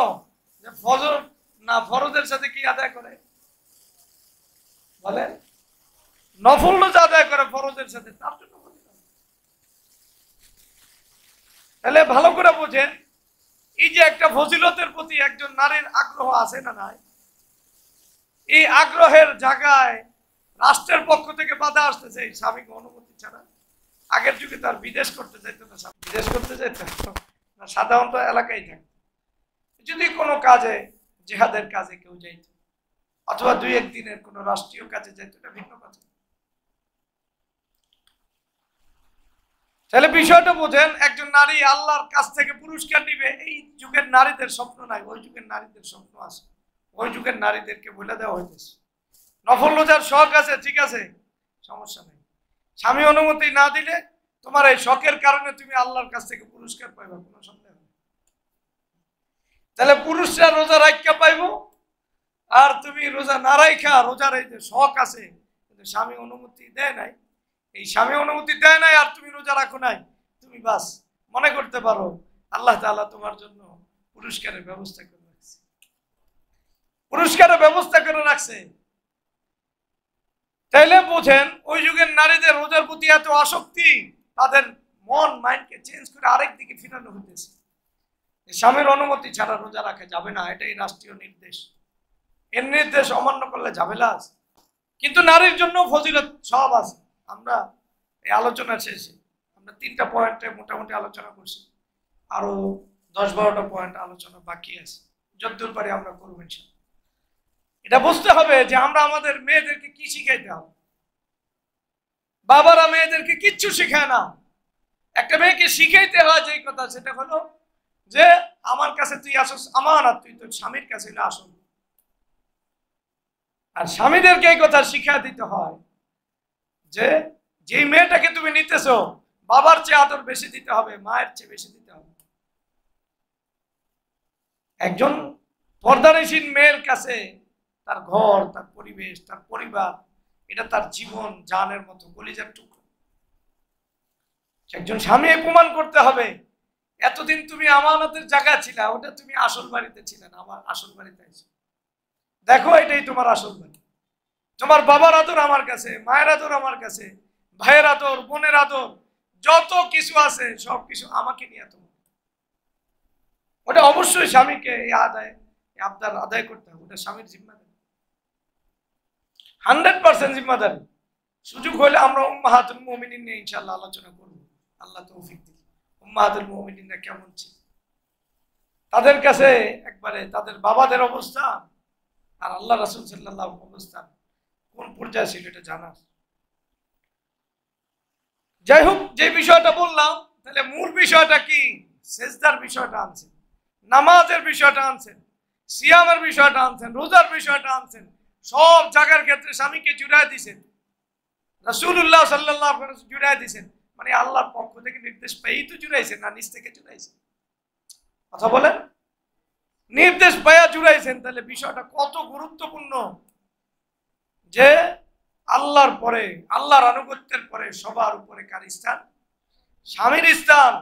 যে ফজর না ফরজের সাথে কি আদায় করে বলে, নফল রোজা আদায় করে ফরজের সাথে, তার জন্য। তাহলে ভালো করে বোঝেন, এই যে একটা ফজিলতের প্রতি একজন নারীর আগ্রহ আছে না নাই, এই আগ্রহের জায়গায় রাষ্ট্রের পক্ষ থেকে বাধা আসতেছে এই স্বামীকে অনুমতি ছাড়া। আগের যুগে তার বিদেশ করতে যাইতো না, বিদেশ করতে যাইতো না, সাধারণত এলাকায় থাকতো। যদি কোনো কাজে, জিহাদের কাজে কেউ যাইতো অথবা দুই একদিনের কোনো রাষ্ট্রীয় কাজে যাইতো, এটা ভিন্ন কথা। তাহলে বিষয়টা বোঝেন, একজন নারী আল্লাহর কাছ থেকে পুরস্কার নিবে, এই যুগের নারীদের স্বপ্ন নাই, ওই যুগের নারীদের স্বপ্ন আছে। ওই যুগের নারীদেরকে বলে দেওয়া হইতেছে নফল রোজার শখ আছে, ঠিক আছে, সমস্যা নেই, স্বামী অনুমতি না দিলে তোমার এই শখের কারণে তুমি আল্লাহর কাছ থেকে পুরস্কার পাইবা, কোনো সন্দেহ নেই। তাহলে পুরুষরা রোজা রাখা পাইব, আর তুমি রোজা না রাখা, রোজার এই যে শখ আছে কিন্তু স্বামী অনুমতি দেয় নাই, এই স্বামী অনুমতি দেয় নাই আর তুমি রোজা রাখো নাই, তুমি বাস মনে করতে পারো আল্লাহ তাআলা তোমার জন্য পুরস্কারের ব্যবস্থা করে রাখছে, পুরস্কারের ব্যবস্থা করে রাখছে। তাইলে বোঝেন ওই যুগের নারীদের রোজার প্রতি এত আসক্তি, তাদের মন মাইন্ডকে চেঞ্জ করে আরেক দিকে ফিরানো হইতেছে। স্বামীর অনুমতি ছাড়া রোজা রাখা যাবে না, এটাই রাষ্ট্রীয় নির্দেশ, এর নির্দেশ অমান্য করলে ঝামেলা আছে। কিন্তু নারীর জন্য ফজিলত সব আছে। আমরা এই আলোচনা শেষে আমরা 3টা পয়েন্টে মোটামুটি আলোচনা করছি, আরো 10-12টা পয়েন্ট আলোচনা বাকি আছে, যতদূর পারি আমরা করবো ইনশাআল্লাহ। এটা বুঝতে হবে যে আমরা আমাদের মেয়েদেরকে কি শিখাইতে হবে। বাবারা মেয়েদেরকে কিচ্ছু শেখায় না, একটা মেয়েকে শিখাইতে হয় যে কথা, সেটা হলো যে আমার কাছে তুই আসস আমানত, তুই তোর স্বামীর কাছে আসল। আর স্বামীদেরকে এই কথা শিক্ষা দিতে হয় যে যেই মেয়েটাকে তুমি নিতেছো বাবার চেয়ে আদর বেশি দিতে হবে, মায়ের চেয়ে বেশি দিতে হবে। একজন পর্দানিসীন মেয়ের কাছে তার ঘর, তার পরিবেশ, তার পরিবার, এটা তার জীবন জানের মতো, কলিজার টুকরো। একজন স্বামী প্রমাণ করতে হবে এতদিন তুমি আমানতের জায়গা ছিলা, ওটা তুমি আসল বাড়িতে ছিলে না, আমার আসল বাড়িতে আছো, দেখো এটাই তোমার আসল বাড়ি। তোমার বাবার আদর আমার কাছে, মায়ের আদর আমার কাছে, ভাইয়ের আদর, বোনের আদর, যত কিছু আছে সবকিছু আমাকে নিয়ে তোমার। ওটা অবশ্যই স্বামীকে আবদার আদায় করতে হবে, ওটা স্বামীর জিম্মাদারি, 100% জিম্মাদারি। সুযোগ হলে আমরা উম্মাহাতুল মুমিনিন নিয়ে ইনশাআল্লাহ আলোচনা করব। আল্লাহ তৌফিক দিন। উম্মাহাতুল মুমিনিনরা কেমন ছিল, তাদের কাছে একবারে তাদের বাবাদের অবস্থান আর আল্লাহ রাসূল সাল্লাল্লাহু আলাইহি অবস্থান কোন পর্যায়ে ছিল এটা জানা। যাই হোক, যে বিষয়টা বললাম, তাহলে মূল বিষয়টা কি? সেজদার বিষয়টা আনছেন, নামাজের বিষয়টা আনছেন, সিয়ামের বিষয়টা আনছেন, রোজার বিষয়টা আনছেন। সব জায়গার ক্ষেত্রে স্বামীকে জুড়ায় দিয়েছেন, রাসূলুল্লাহ সাল্লাল্লাহু আলাইহি ওয়াসাল্লাম জুড়ায় দিয়েছেন। মানে আল্লাহর পক্ষ থেকে নির্দেশ পেয়েই তো জুড়াইছেন, না নিজ থেকে জুড়াইছেন? কথা বলেন, নির্দেশ পায়া জুড়াইছেন। তাহলে বিষয়টা কত গুরুত্বপূর্ণ যে আল্লাহর পরে, আল্লাহর আনুগত্যের পরে সবার উপরে কার স্থান? স্বামীর স্থান।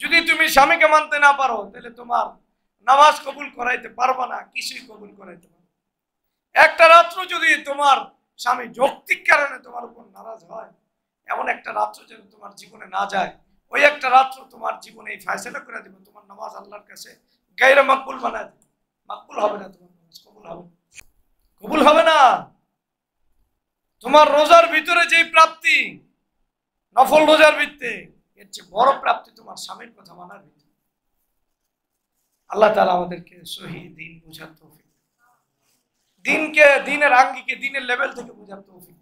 যদি তুমি স্বামীকে মানতে না পারো, তাহলে তোমার নামাজ কবুল করাইতে পারবা না, কিছুই কবুল করাইতে পারবে। একটা রাত্র যদি তোমার স্বামী যৌক্তিক কারণে তোমার উপর নারাজ হয়, এমন একটা রাত্র যেন তোমার জীবনে না যায়, ওই একটা রাত্র তোমার জীবনে এই ফয়সালা করে দিবে তোমার নামাজ আল্লাহর কাছে গায়রে মাকবুল বানায় দিবে। মাকবুল হবে না, তোমার নামাজ কবুল হবে, কবুল হবে না। তোমার রোজার ভিতরে যেই প্রাপ্তি, নফল রোজার ভিত্তে, এর চেয়ে বড় প্রাপ্তি তোমার স্বামীর কথা মানার ভিতরে। আল্লাহ তাআলা আমাদেরকে সহি দিন বুঝার তৌফিক, দিনকে, দিনের আঙ্গিকে, দিনের লেভেল থেকে বুঝার তৌফিক।